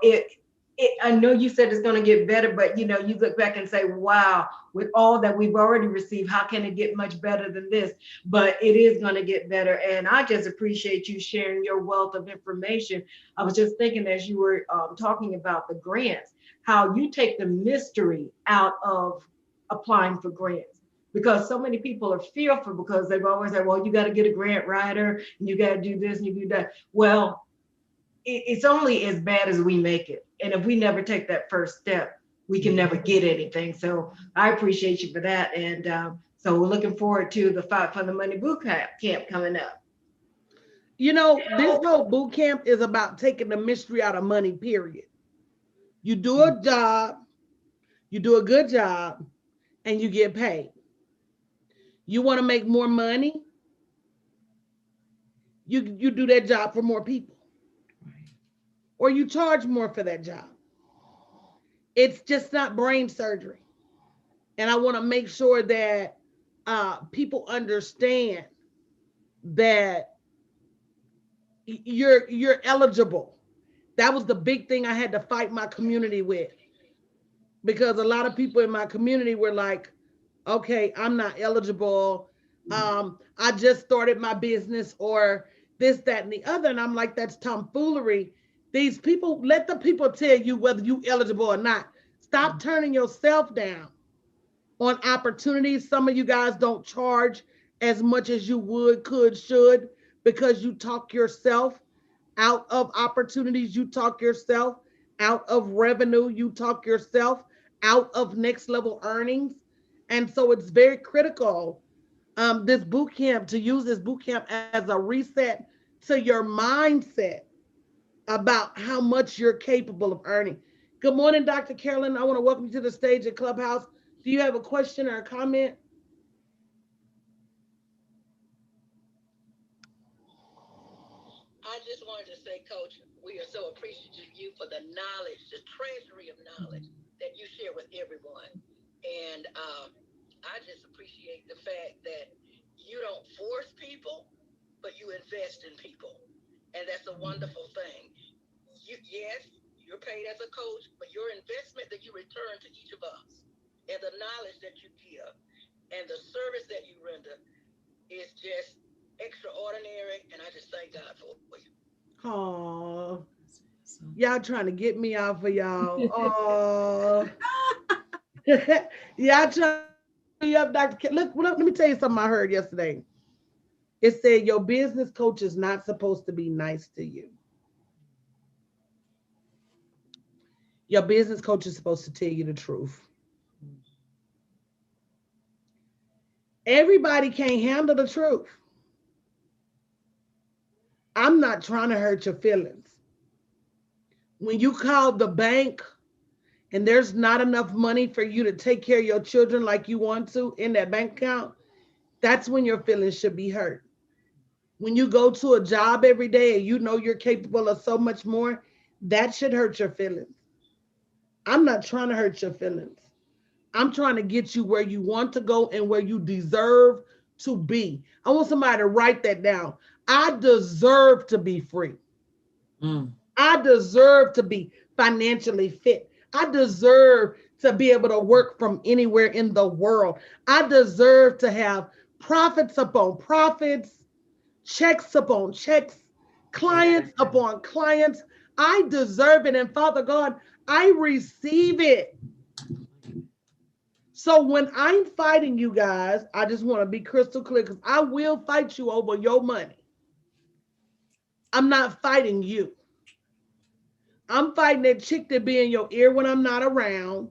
I know you said it's going to get better, but you know, you look back and say, wow, with all that we've already received, how can it get much better than this? But it is going to get better. And I just appreciate you sharing your wealth of information. I was just thinking as you were talking about the grants, how you take the mystery out of applying for grants. Because so many people are fearful because they've always said, well, you got to get a grant writer and you got to do this and you do that. Well, it's only as bad as we make it. And if we never take that first step, we can never get anything. So I appreciate you for that. And so we're looking forward to the Fight for the Money Boot Camp coming up. You know, this whole boot camp is about taking the mystery out of money, period. You do a job, you do a good job, and you get paid. You want to make more money, you do that job for more people. Or you charge more for that job. It's just not brain surgery. And I want to make sure that people understand that you're eligible. That was the big thing I had to fight my community with. Because a lot of people in my community were like, okay, I'm not eligible. I just started my business or this, that, and the other. And I'm like, that's tomfoolery. These people, let the people tell you whether you eligible or not. Stop turning yourself down on opportunities. Some of you guys don't charge as much as you would, could, should, because you talk yourself out of opportunities. You talk yourself out of revenue. You talk yourself out of next level earnings. And so it's very critical, this boot camp, to use this boot camp as a reset to your mindset about how much you're capable of earning. Good morning, Dr. Carolyn. I want to welcome you to the stage at Clubhouse. Do you have a question or a comment? I just wanted to say, Coach, we are so appreciative of you for the knowledge, the treasury of knowledge that you share with everyone. And I just appreciate the fact that you don't force people, but you invest in people. And that's a wonderful thing. Yes, you're paid as a coach, but your investment that you return to each of us and the knowledge that you give and the service that you render is just extraordinary. And I just thank God for you. Oh, y'all trying to get me off of y'all. Oh, y'all trying to me up, Dr. K. Look, let me tell you something I heard yesterday. It said your business coach is not supposed to be nice to you. Your business coach is supposed to tell you the truth. Everybody can't handle the truth. I'm not trying to hurt your feelings. When you call the bank and there's not enough money for you to take care of your children like you want to in that bank account, that's when your feelings should be hurt. When you go to a job every day and you know you're capable of so much more, that should hurt your feelings. I'm not trying to hurt your feelings. I'm trying to get you where you want to go and where you deserve to be. I want somebody to write that down. I deserve to be free. I deserve to be financially fit. I deserve to be able to work from anywhere in the world. I deserve to have profits upon profits, checks upon checks, clients upon clients. I deserve it. And Father God, I receive it. So when I'm fighting you guys, I just want to be crystal clear because I will fight you over your money. I'm not fighting you. I'm fighting that chick that be in your ear when I'm not around.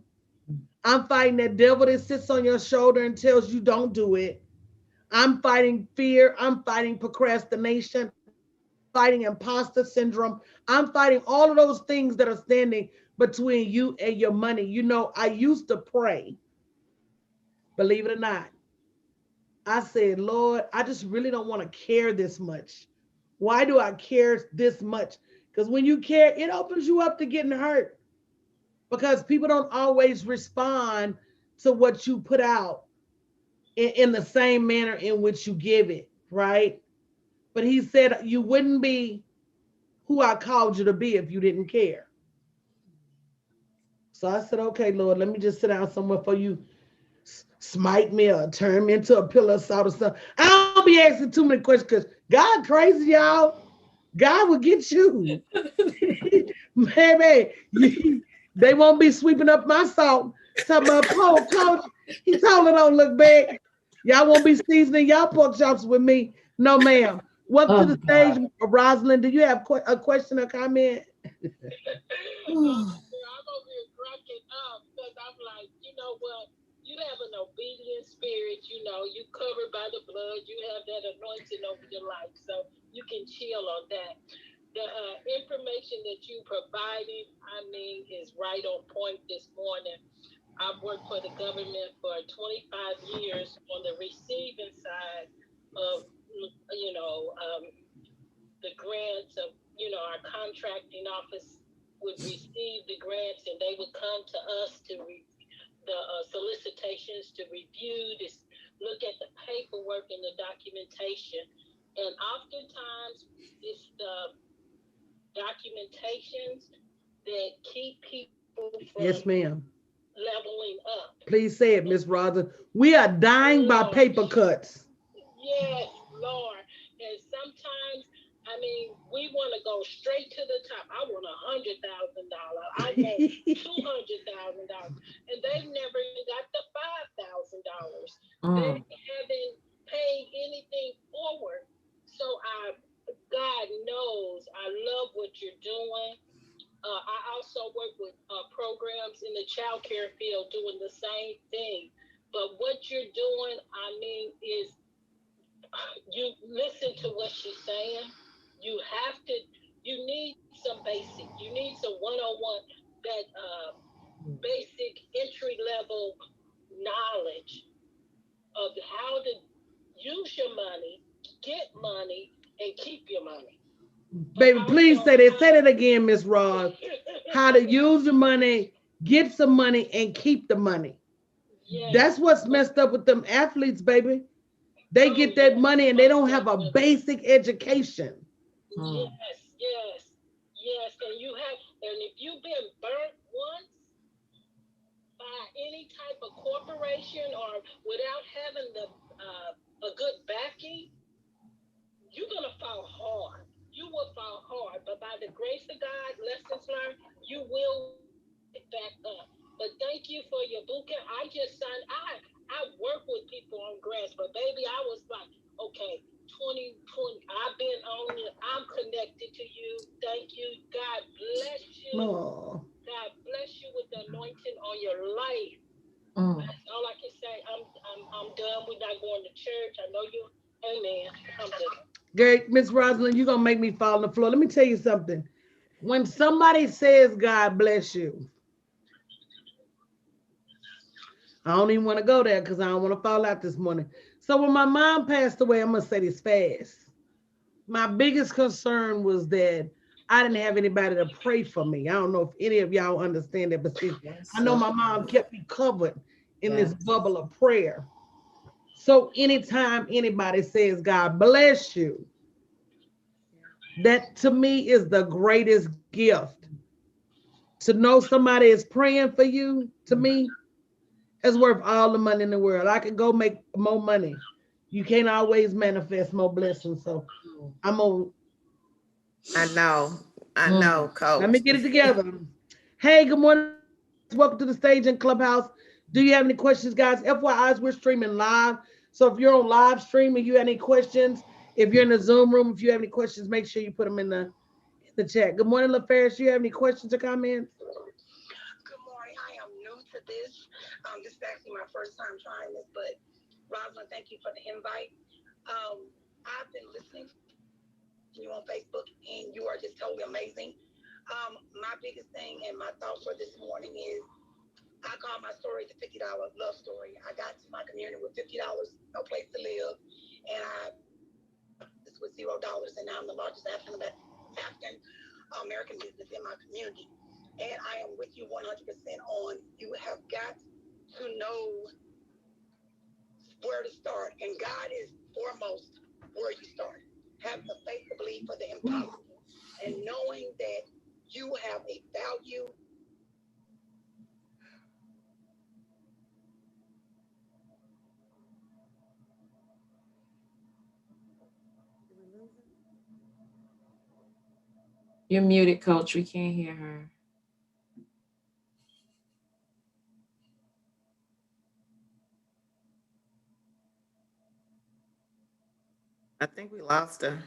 I'm fighting that devil that sits on your shoulder and tells you don't do it. I'm fighting fear. I'm fighting procrastination, fighting imposter syndrome. I'm fighting all of those things that are standing between you and your money. You know, I used to pray, believe it or not. I said, Lord, I just really don't want to care this much. Why do I care this much? Because when you care, it opens you up to getting hurt. Because people don't always respond to what you put out in the same manner in which you give it, right? But he said you wouldn't be who I called you to be if you didn't care. So I said, okay, Lord, let me just sit down somewhere for you. Smite me or turn me into a pillar of salt or something. I don't be asking too many questions because God crazy, y'all. God will get you. Baby, they won't be sweeping up my salt. Talking about, oh, coach, he told it don't look bad. Y'all won't be seasoning y'all pork chops with me. No, ma'am. Welcome to the stage, Rosalind. Do you have a question or comment? I'm over here cracking up because I'm like, you know what? You have an obedient spirit, you know, you covered by the blood, you have that anointing over your life, so you can chill on that. The information that you provided, I mean, is right on point this morning. I've worked for the government for 25 years on the receiving side of, you know, the grants of, you know, our contracting office would receive the grants and they would come to us to the solicitations to review, to look at the paperwork and the documentation. And oftentimes it's the documentations that keep people from yes, ma'am. leveling up. Please say it, Miss Rosa. We are dying by paper cuts. Yes, Lord. And sometimes, I mean, we want to go straight to the top. I want $100,000. I want $200,000, and they've never even got the $5,000. They haven't paid anything forward. So God knows I love what you're doing. I also work with programs in the child care field doing the same thing. But what you're doing, I mean, is you listen to what she's saying. You have to, you need some basic, you need some one-on-one, that basic entry level knowledge of how to use your money, get money, and keep your money. Baby, please say that. Say that again, Miss Ross. How to use the money, get some money, and keep the money. Yes. That's what's messed up with them athletes, baby. They get that money and they don't have a basic education. Yes. And if you've been burnt once by any type of corporation or without having a good backing, you're gonna fall hard. You will fall hard, but by the grace of God, lessons learned, you will get back up. But thank you for your boot camp. I just signed. I work with people on grants, but baby, I was like, okay, 2020. I've been on it. I'm connected to you. Thank you. God bless you. Oh. God bless you with the anointing on your life. That's all I can say. I'm done. We're not going to Gary, Miss Rosalind, you're gonna make me fall on the floor. Let me tell you something. When somebody says God bless you, I don't even want to go there because I don't want to fall out this morning. So when my mom passed away, I'm gonna say this fast. My biggest concern was that I didn't have anybody to pray for me. I don't know if any of y'all understand that, but see, Yes, I know my mom kept me covered in this bubble of prayer. So anytime anybody says God bless you, that to me is the greatest gift. To know somebody is praying for you, to me, is worth all the money in the world. I could go make more money. You can't always manifest more blessings. So I'm on. I know, Let me coach. get it together. Hey, good morning. Welcome to the stage in Clubhouse. Do you have any questions, guys? FYI, we're streaming live. So if you're on live stream and you have any questions, if you're in the Zoom room, if you have any questions, make sure you put them in the chat. Good morning, LaFerris. Do you have any questions or comments? Good morning. I am new to this. This is actually my first time trying this, but Rosalind, thank you for the invite. I've been listening to you on Facebook, and you are just totally amazing. My biggest thing and my thought for this morning is I call my story the $50 love story. I got to my community with $50, no place to live, and I this with $0, and now I'm the largest African American business in my community. And I am with you 100% on you have got to know where to start, and God is foremost where you start. Have the faith to believe for the impossible, and knowing that you have a value. You're muted, coach. We can't hear her. I think we lost her.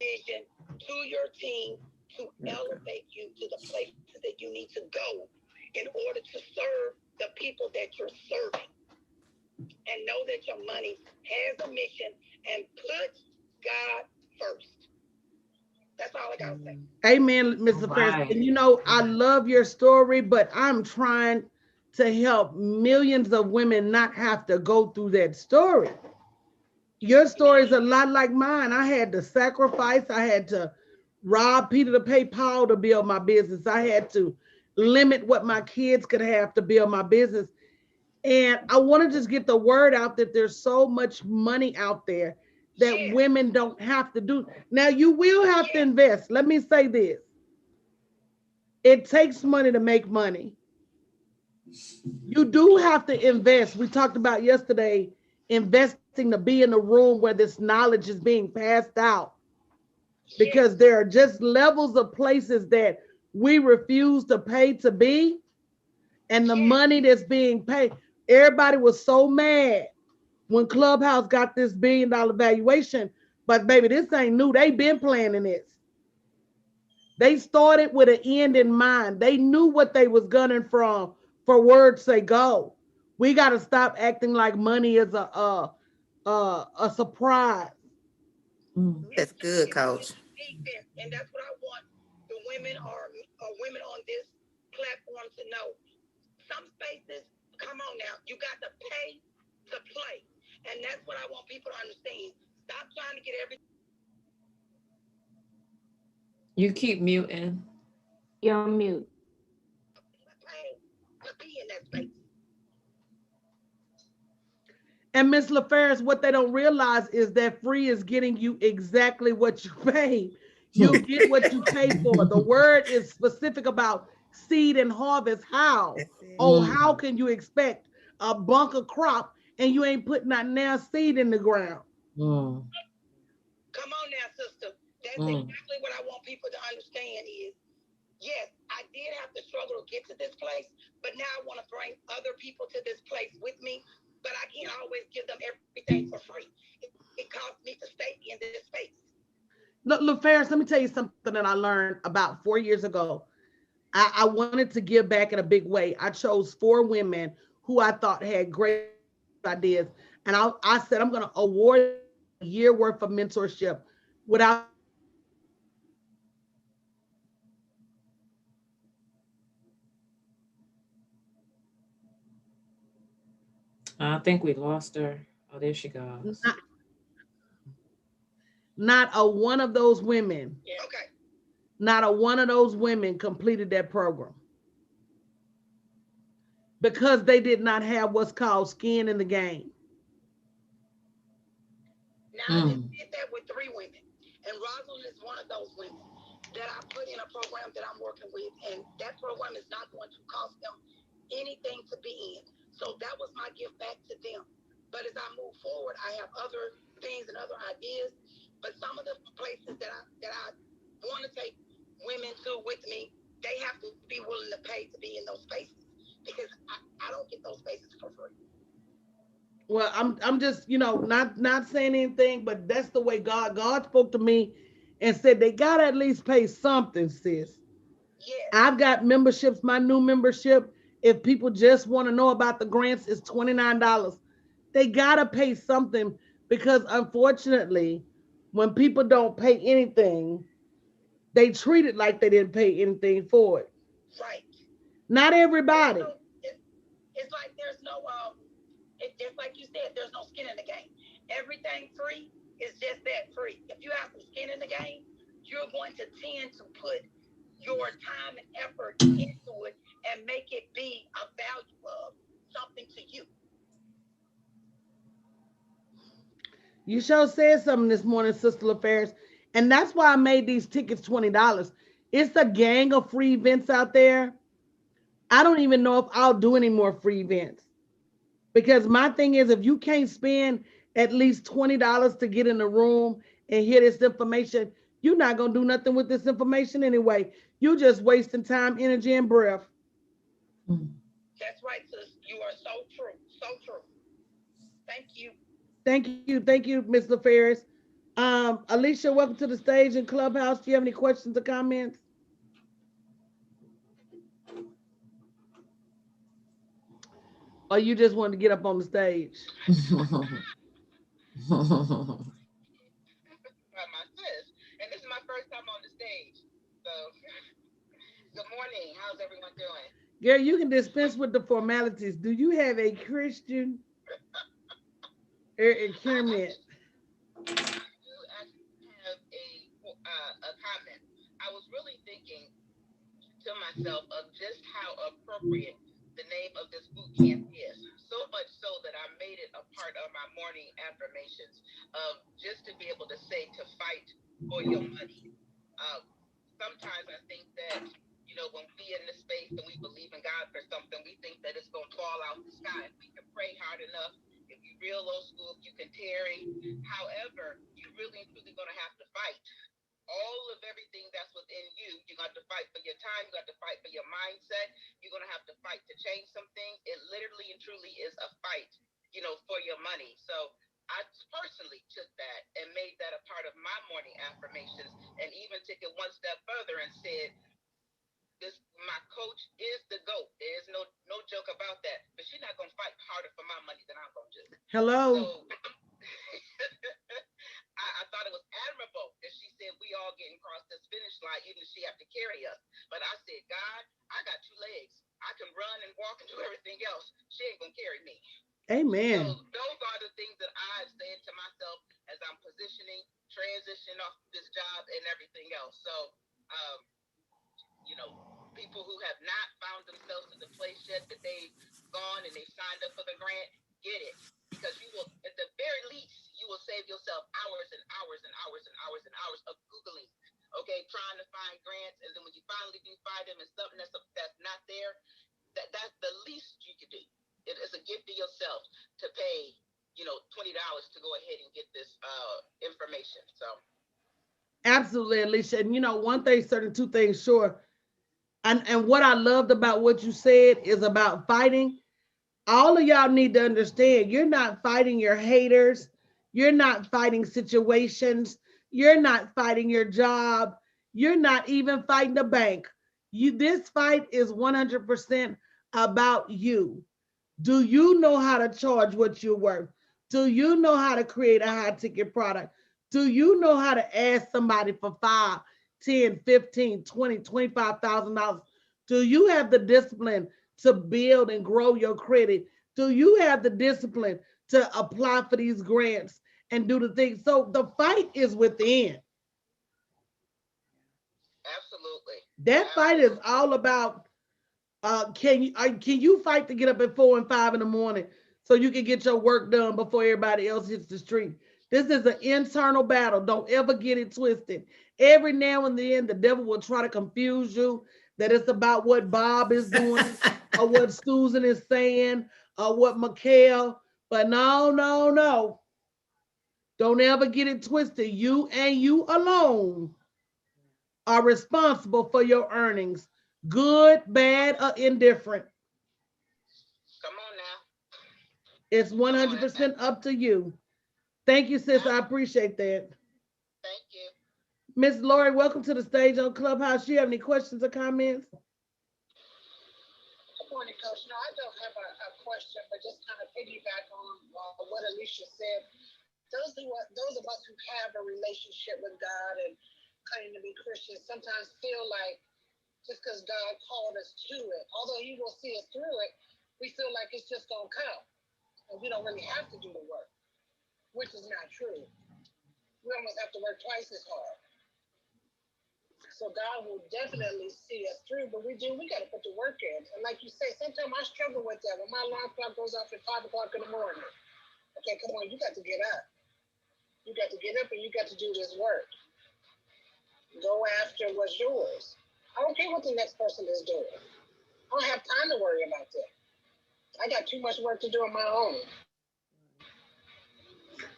Vision to your team to elevate you to the places that you need to go in order to serve the people that you're serving. And know that your money has a mission and put God first. That's all I gotta say. Amen, Mr. Ferris. And you know, I love your story, but I'm trying to help millions of women not have to go through that story. Your story is a lot like mine. I had to sacrifice. I had to rob Peter to pay Paul to build my business. I had to limit what my kids could have to build my business. And I want to just get the word out that there's so much money out there that women don't have to do. Now, you will have to invest. Let me say this. It takes money to make money. You do have to invest. We talked about yesterday, investing to be in the room where this knowledge is being passed out. Because there are just levels of places that we refuse to pay to be. And the money that's being paid, everybody was so mad when Clubhouse got this $1 billion valuation. But baby, this ain't new. They've been planning this. They started with an end in mind. They knew what they was gunning from for words say go. We got to stop acting like money is a surprise. That's good, coach. And that's what I want the women or women on this platform to know. Some spaces, come on now, you got to pay to play. And that's what I want people to understand. Stop trying to get everything. You keep muting. You're on mute. Pay to be in that space. And Ms. LaFerris, what they don't realize is that free is getting you exactly what you pay. You get what you pay for. The word is specific about seed and harvest. How? Oh, how can you expect a bunker crop and you ain't putting that now seed in the ground? Come on now, sister. That's exactly what I want people to understand is, yes, I did have to struggle to get to this place, but now I want to bring other people to this place with me, but I can't always give them everything for free. It costs me to stay in this space. Look, Ferris, let me tell you something that I learned about 4 years ago. I wanted to give back in a big way. I chose 4 women who I thought had great ideas. And I said, I'm going to award year worth of mentorship without I think we lost her. Oh, there she goes. not a one of those women, Okay. not a one of those women completed that program because they did not have what's called skin in the game. Now, I just did that with 3 women, and Rosalind is one of those women that I put in a program that I'm working with, and that program is not going to cost them anything to be in. So that was my gift back to them. But as I move forward, I have other things and other ideas. But some of the places that I want to take women to with me, they have to be willing to pay to be in those spaces because I don't get those spaces for free. Well, I'm just, not saying anything, but that's the way God spoke to me and said they gotta at least pay something, sis. Yes. I've got memberships, my new membership. If people just want to know about the grants, it's $29. They gotta pay something because unfortunately, when people don't pay anything, they treat it like they didn't pay anything for it. Right. Not everybody. It's like there's no just like you said, there's no skin in the game. Everything free is just that free. If you have some skin in the game, you're going to tend to put your time and effort into it and make it be a value of something to you. You sure said something this morning, Sister LaFairs. And that's why I made these tickets $20. It's a gang of free events out there. I don't even know if I'll do any more free events. Because my thing is, if you can't spend at least $20 to get in the room and hear this information, you're not going to do nothing with this information anyway. You're just wasting time, energy, and breath. That's right, sis. You are so true. So true. Thank you. Thank you, Ms. LaFerris. Alicia, welcome to the stage in Clubhouse. Do you have any questions or comments? Or you just wanted to get up on the stage? My sis, and this is my first time on the stage. So, good morning. How's everyone doing? Girl, you can dispense with the formalities. Do you have a Christian comment? I do actually have a comment. I was really thinking to myself of just how appropriate the name of this boot camp is. So much so that I made it a part of my morning affirmations of just to be able to say to fight for your money. Sometimes I think that, when we in this space and we believe in God for something, we think that it's going to fall out the sky. If we can pray hard enough, if you real old school, if you can tarry. However, you really and truly going to have to fight. All of everything that's within you, you're going to have to fight for your time, you got to fight for your mindset, you're going to have to fight to change some things. It literally and truly is a fight, for your money. So I personally took that and made that a part of my morning affirmations and even took it one step further and said, my coach is the GOAT. There's no joke about that. But she's not going to fight harder for my money than I'm going to do. Hello. So, I thought it was admirable that she said we all getting across this finish line, even if she have to carry us. But I said, God, I got 2 legs. I can run and walk and do everything else. She ain't gonna carry me. Amen. So those are the things that I've said to myself as I'm transitioning off this job and everything else. So, people who have not found themselves in the place yet that they've gone and they signed up for the grant, get it. Because you will, at the very least, you will save yourself hours and hours and hours and hours and hours of Googling, okay, trying to find grants. And then when you finally do find them and something that's not there, that's the least you can do. It is a gift to yourself to pay, $20 to go ahead and get this information. So. Absolutely, Alicia. And one thing, certain 2 things, sure. And what I loved about what you said is about fighting. All of y'all need to understand, you're not fighting your haters. You're not fighting situations. You're not fighting your job. You're not even fighting the bank. This fight is 100% about you. Do you know how to charge what you're worth? Do you know how to create a high ticket product? Do you know how to ask somebody for 5, 10, 15, 20, $25,000? Do you have the discipline to build and grow your credit? Do you have the discipline to apply for these grants and do the things? So the fight is within. Absolutely. That fight is all about can you fight to get up at 4 and 5 in the morning so you can get your work done before everybody else hits the street? This is an internal battle. Don't ever get it twisted. Every now and then, the devil will try to confuse you that it's about what Bob is doing or what Susan is saying or what Mikhail. But no, no, no. Don't ever get it twisted. You and you alone are responsible for your earnings, good, bad, or indifferent. Come on now. It's 100% up to you. Thank you, sis. I appreciate that. Thank you. Miss Lori, welcome to the stage on Clubhouse. You have any questions or comments? Good morning, Coach. No, I don't have a question, but just kind of piggyback on what Alicia said. Those of us who have a relationship with God and claim to be Christians sometimes feel like just because God called us to it, although He will see us through it, we feel like it's just gonna come, and we don't really have to do the work, which is not true. We almost have to work twice as hard. So God will definitely see us through, but we got to put the work in. And like you say, sometimes I struggle with that. When my alarm clock goes off at 5 o'clock in the morning, okay, come on, you got to get up. You got to get up and you got to do this work. Go after what's yours. I don't care what the next person is doing. I don't have time to worry about that. I got too much work to do on my own.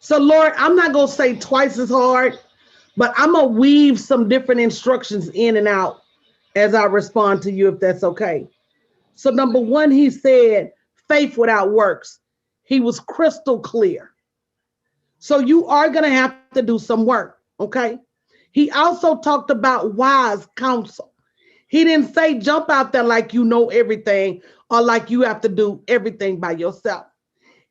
So, Lord, I'm not going to say twice as hard, but I'm going to weave some different instructions in and out as I respond to you, if that's okay. So, number one, he said, faith without works. He was crystal clear. So you are going to have to do some work, okay? He also talked about wise counsel. He didn't say jump out there like you know everything or like you have to do everything by yourself.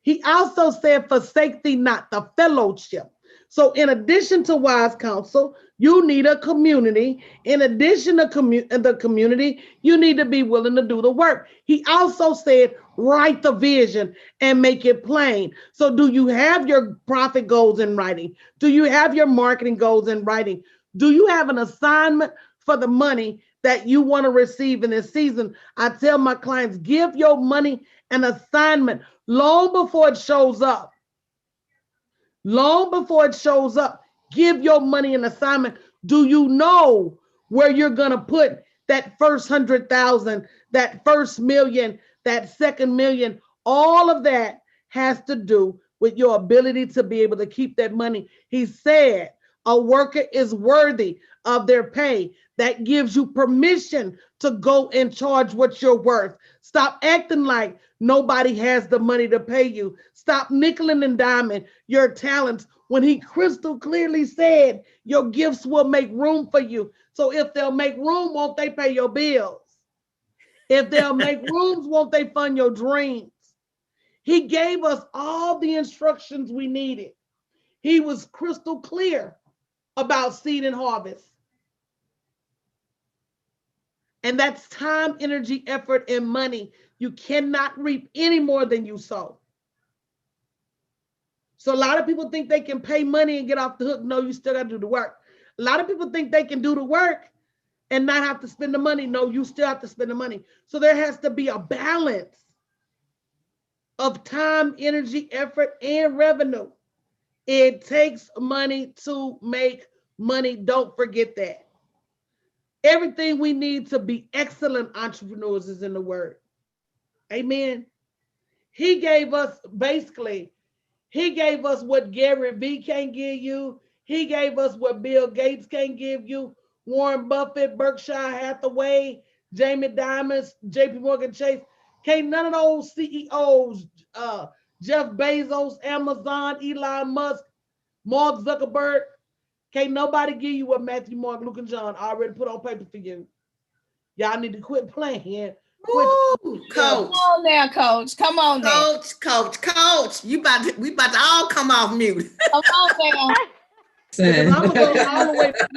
He also said, forsake thee not the fellowship. So in addition to wise counsel, you need a community. In addition to the community, you need to be willing to do the work. He also said, write the vision and make it plain. So do you have your profit goals in writing? Do you have your marketing goals in writing? Do you have an assignment for the money that you want to receive in this season? I tell my clients, give your money an assignment long before it shows up. Long before it shows up, give your money an assignment. Do you know where you're going to put that first 100,000, that first million, that second million? All of that has to do with your ability to be able to keep that money. He said, a worker is worthy of their pay. That gives you permission to go and charge what you're worth. Stop acting like nobody has the money to pay you. Stop nickeling and diming your talents when he crystal clearly said your gifts will make room for you. So if they'll make room, won't they pay your bills? If they'll make rooms, won't they fund your dreams? He gave us all the instructions we needed. He was crystal clear about seed and harvest. And that's time, energy, effort, and money. You cannot reap any more than you sow. So a lot of people think they can pay money and get off the hook. No, you still got to do the work. A lot of people think they can do the work and not have to spend the money. No, you still have to spend the money. So there has to be a balance of time, energy, effort, and revenue. It takes money to make money. Don't forget that. Everything we need to be excellent entrepreneurs is in the word. Amen. He gave us what Gary Vee can give you. He gave us what Bill Gates can give you. Warren Buffett, Berkshire Hathaway, Jamie Dimon, JP Morgan Chase. Can't none of those CEOs, Jeff Bezos, Amazon, Elon Musk, Mark Zuckerberg, can't nobody give you what Matthew, Mark, Luke, and John already put on paper for you. Y'all need to quit playing Ooh, Come coach, on now, coach. Come on now. coach. We about to all come off mute. Come on now. Because I'm gonna go all the way back to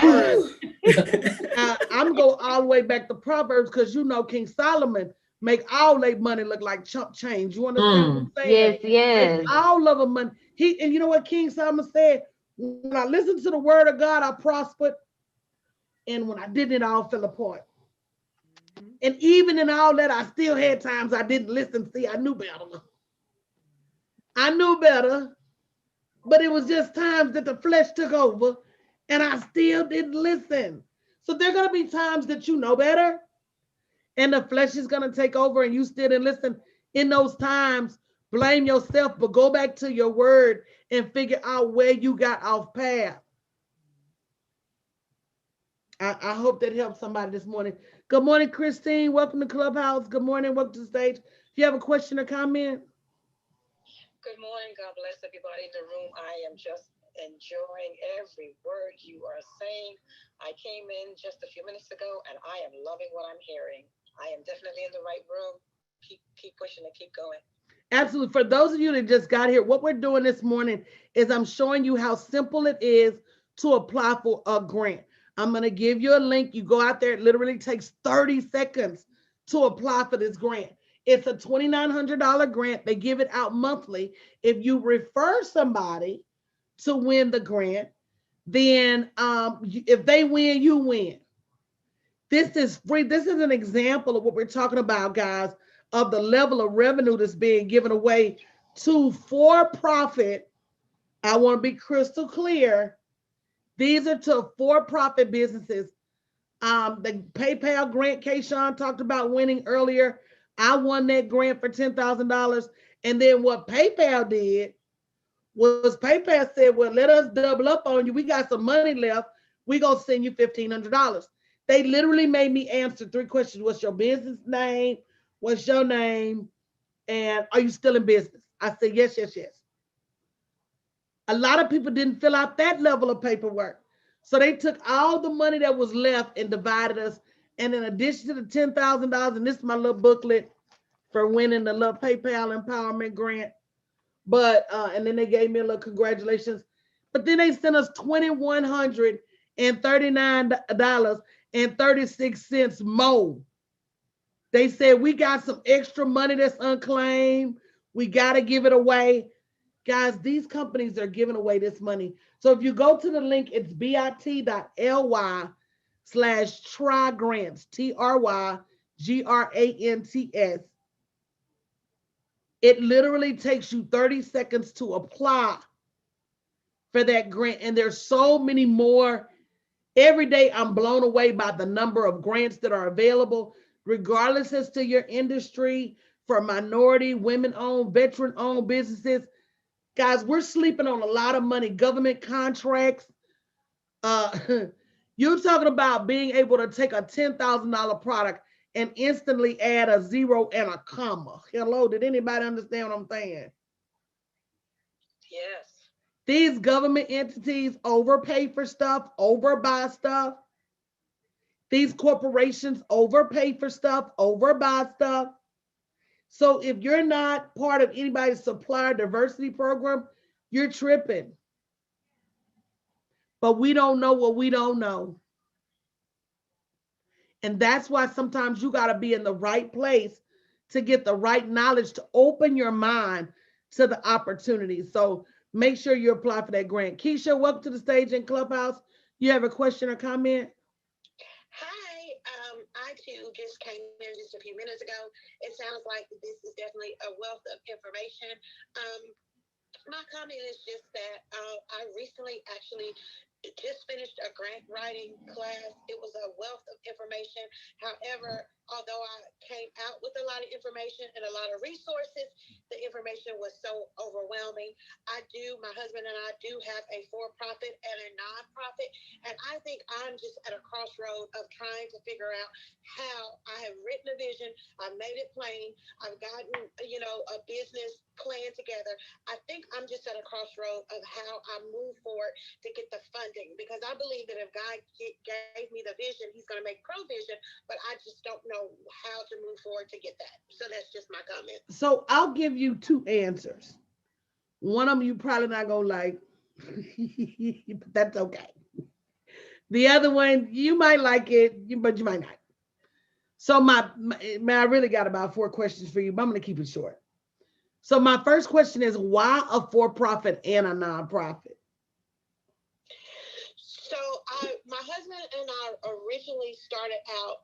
Proverbs. Yeah. I'm gonna go all the way back to Proverbs because you know King Solomon make all their money look like chump change. You understand what I'm saying? Yes. All of them money. And you know what King Solomon said? When I listened to the word of God, I prospered. And when I didn't, it all fell apart. And even in all that, I still had times I didn't listen. See, I knew better. But it was just times that the flesh took over and I still didn't listen. So there are going to be times that you know better and the flesh is going to take over and you still didn't listen. In those times, blame yourself, but go back to your word and figure out where you got off path. I hope that helps somebody this morning. Good morning, Christine. Welcome to Clubhouse. Good morning. Welcome to the stage. If you have a question or comment. Good morning. God bless everybody in the room. I am just enjoying every word you are saying. I came in just a few minutes ago and I am loving what I'm hearing. I am definitely in the right room. Keep pushing and keep going. Absolutely. For those of you that just got here, what we're doing this morning is I'm showing you how simple it is to apply for a grant. I'm going to give you a link. You go out there. It literally takes 30 seconds to apply for this grant. It's a $2,900 grant. They give it out monthly. If you refer somebody to win the grant, then if they win, you win. This is free. This is an example of what we're talking about, guys, of the level of revenue that's being given away to for-profit. I want to be crystal clear. These are to for-profit businesses. The PayPal grant Kayshawn talked about winning earlier. I won that grant for $10,000. And then what PayPal did was PayPal said, well, let us double up on you. We got some money left. We're going to send you $1,500. They literally made me answer 3 questions. What's your business name? What's your name? And are you still in business? I said, yes, yes, yes. A lot of people didn't fill out that level of paperwork. So they took all the money that was left and divided us. And in addition to the $10,000, and this is my little booklet for winning the little PayPal empowerment grant. But, and then they gave me a little congratulations. But then they sent us $2,139.36 more. They said, we got some extra money that's unclaimed. We got to give it away. Guys, these companies are giving away this money. So if you go to the link, it's bit.ly/trygrants, TRYGRANTS. It literally takes you 30 seconds to apply for that grant. And there's so many more. Every day I'm blown away by the number of grants that are available, regardless as to your industry, for minority, women-owned, veteran-owned businesses. Guys, we're sleeping on a lot of money, government contracts. You're talking about being able to take a $10,000 product and instantly add a 0 and a comma. Hello, did anybody understand what I'm saying? Yes. These government entities overpay for stuff, overbuy stuff. These corporations overpay for stuff, overbuy stuff. So if you're not part of anybody's supplier diversity program, you're tripping. But we don't know what we don't know. And that's why sometimes you got to be in the right place to get the right knowledge to open your mind to the opportunities. So make sure you apply for that grant. Keisha, welcome to the stage in Clubhouse. You have a question or comment? Hi, I too just came in just a few minutes ago. It sounds like this is definitely a wealth of information. My comment is just that I recently actually just finished a grant writing class. It was a wealth of information. However, although I came out with a lot of information and a lot of resources, the information was so overwhelming. My husband and I do have a for-profit and a non-profit, and I think I'm just at a crossroad of trying to figure out how. I have written a vision, I've made it plain, I've gotten, a business plan together. I think I'm just at a crossroad of how I move forward to get the funding funding, because I believe that if God gave me the vision, he's going to make provision, but I just don't know how to move forward to get that. So that's just my comment. So I'll give you two answers. One of them you probably not gonna like, but that's okay. The other one you might like it, but you might not. So I really got about 4 questions for you, but I'm gonna keep it short. So my first question is, why a for-profit and a nonprofit? So my husband and I originally started out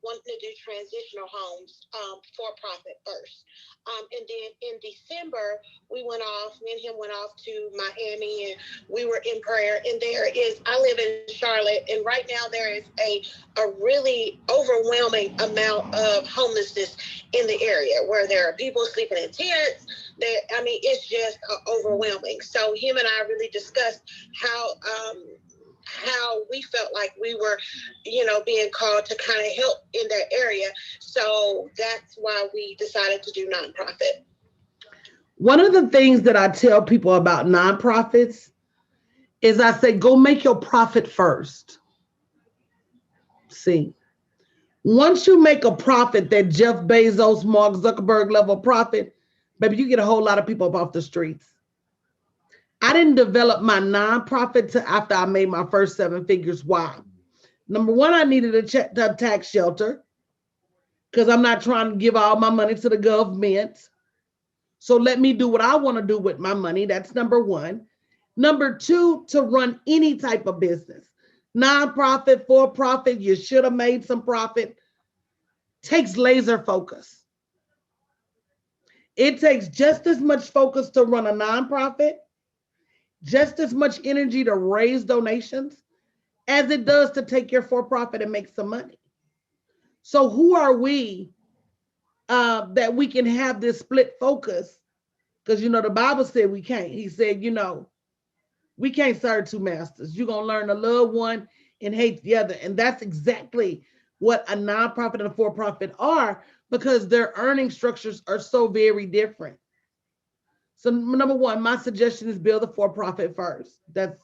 wanting to do transitional homes for profit first. And then in December, me and him went off to Miami, and we were in prayer. And I live in Charlotte, and right now there is a really overwhelming amount of homelessness in the area, where there are people sleeping in tents. It's just overwhelming. So him and I really discussed how we felt like we were, being called to kind of help in that area. So that's why we decided to do nonprofit. One of the things that I tell people about nonprofits is I say, go make your profit first. See, once you make a profit, that Jeff Bezos, Mark Zuckerberg level profit, baby, you get a whole lot of people up off the streets. I didn't develop my nonprofit till after I made my first 7 figures. Why? Number one, I needed a tax shelter because I'm not trying to give all my money to the government. So let me do what I want to do with my money. That's number one. Number two, to run any type of business, nonprofit, for profit, you should have made some profit, takes laser focus. It takes just as much focus to run a nonprofit, just as much energy to raise donations as it does to take your for-profit and make some money. So who are we that we can have this split focus? Because, the Bible said we can't. He said, we can't serve 2 masters. You're going to learn to love one and hate the other. And that's exactly what a nonprofit and a for-profit are, because their earning structures are so very different. So number one, my suggestion is build a for-profit first. That's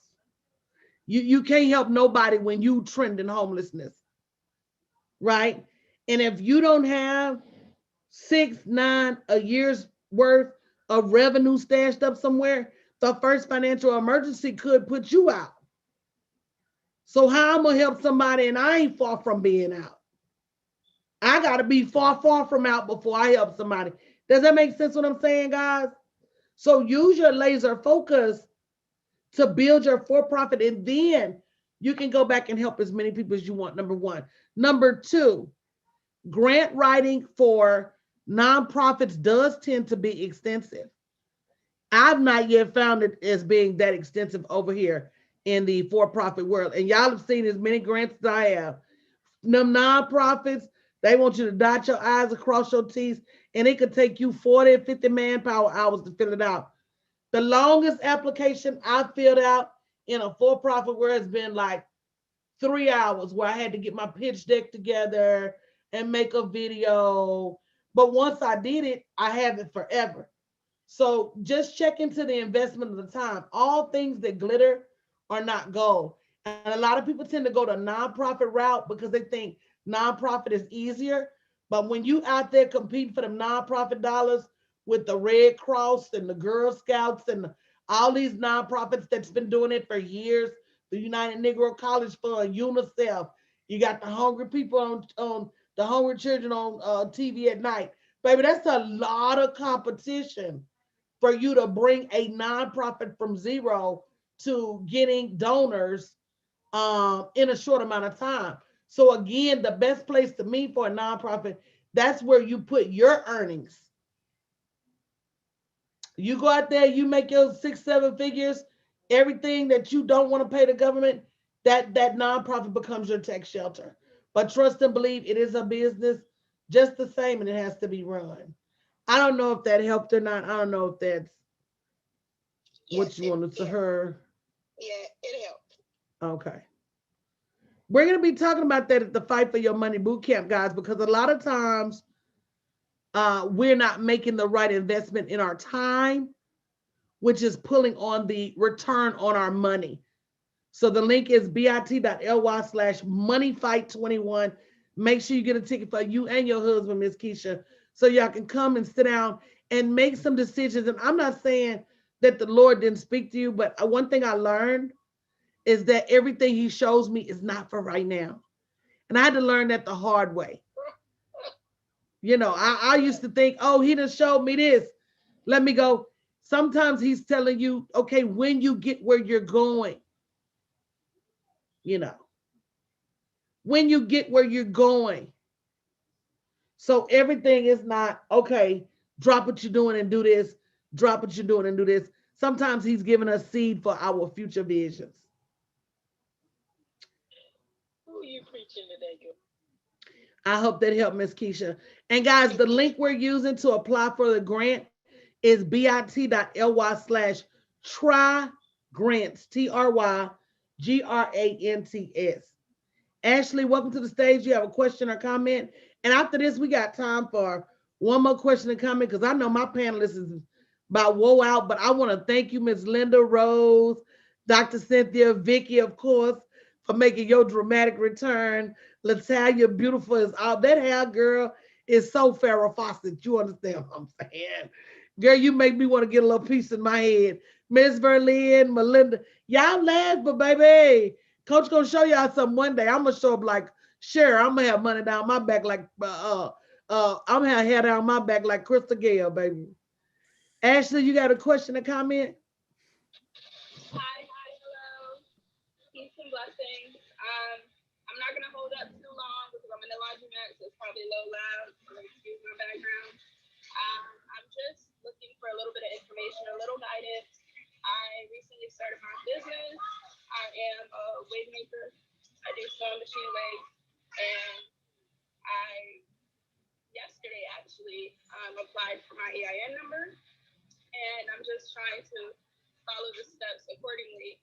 you can't help nobody when you trend in homelessness, right? And if you don't have 6, 9, a year's worth of revenue stashed up somewhere, the first financial emergency could put you out. So how I'm gonna help somebody and I ain't far from being out? I gotta be far, far from out before I help somebody. Does that make sense what I'm saying, guys? So use your laser focus to build your for-profit, and then you can go back and help as many people as you want, number one. Number two, grant writing for nonprofits does tend to be extensive. I've not yet found it as being that extensive over here in the for-profit world. And y'all have seen as many grants as I have. Them nonprofits, they want you to dot your I's across your T's, and it could take you 40, 50 manpower hours to fill it out. The longest application I filled out in a for-profit where it's been like 3 hours, where I had to get my pitch deck together and make a video. But once I did it, I have it forever. So just check into the investment of the time. All things that glitter are not gold. And a lot of people tend to go the nonprofit route because they think nonprofit is easier. But when you out there competing for them nonprofit dollars with the Red Cross and the Girl Scouts and all these nonprofits that's been doing it for years, the United Negro College Fund, UNICEF, you got the hungry people on the hungry children on TV at night. Baby, that's a lot of competition for you to bring a nonprofit from zero to getting donors in a short amount of time. So again, the best place to meet for a nonprofit, that's where you put your earnings. You go out there, you make your 6, 7 figures, everything that you don't want to pay the government, that nonprofit becomes your tax shelter. But trust and believe, it is a business just the same, and it has to be run. I don't know if that helped or not. I don't know if that's what you wanted to hear. Yeah, it helped. Okay. We're going to be talking about that at the Fight for Your Money Bootcamp, guys, because a lot of times we're not making the right investment in our time, which is pulling on the return on our money. So the link is bit.ly/moneyfight21. Make sure you get a ticket for you and your husband, Miss Keisha, so y'all can come and sit down and make some decisions. And I'm not saying that the Lord didn't speak to you, but one thing I learned is that everything he shows me is not for right now. And I had to learn that the hard way. You know, I used to think, oh, he done showed me this. Let me go. Sometimes he's telling you, okay, when you get where you're going, you know, when you get where you're going. So everything is not, okay, drop what you're doing and do this, drop what you're doing and do this. Sometimes he's giving us seed for our future visions. Who are you preaching today, girl? I hope that helped, Miss Keisha. And guys, the link we're using to apply for the grant is bit.ly/trygrants, TRYGRANTS. Ashley, welcome to the stage. You have a question or comment? And after this, we got time for one more question and comment, because I know my panelists is about woe out, but I want to thank you, Miss Linda Rose, Dr. Cynthia, Vicky, of course, for making your dramatic return. Latalia, beautiful as all. That hair, girl, is so Farrah Fawcett. You understand what I'm saying? Girl, you make me want to get a little piece in my head. Miss Verlin, Melinda, y'all laugh, but baby, Coach gonna show y'all something one day. I'm gonna show up like Cher. I'm gonna have money down my back like I'm gonna have hair down my back like Crystal Gale, baby. Ashley, you got a question or comment? Hi, hello. Peace and blessings. I'm not gonna hold up too long because I'm in the laundromat, so it's probably a little loud. So excuse my background. I'm just looking for a little bit of information, a little guidance. I recently started my business. I am a wig maker. I do sewing machine wigs, and I yesterday actually applied for my EIN number, and I'm just trying to follow the steps accordingly.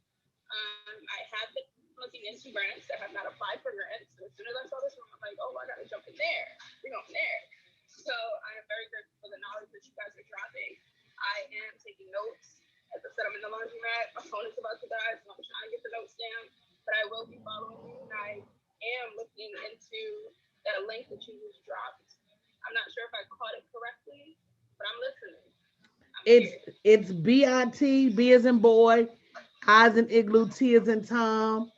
I have been looking into grants. I have not applied for grants. So as soon as I saw this one, I'm like, oh, I gotta jump in there. We're going there. So I am very grateful for the knowledge that you guys are dropping. I am taking notes. As I said, I'm in the laundromat. My phone is about to die, so I'm trying to get the notes down. But I will be following you, and I am looking into that link that you just dropped. I'm not sure if I caught it correctly, but I'm listening. It's BIT, B as in boy, I as in igloo, T as in Tom,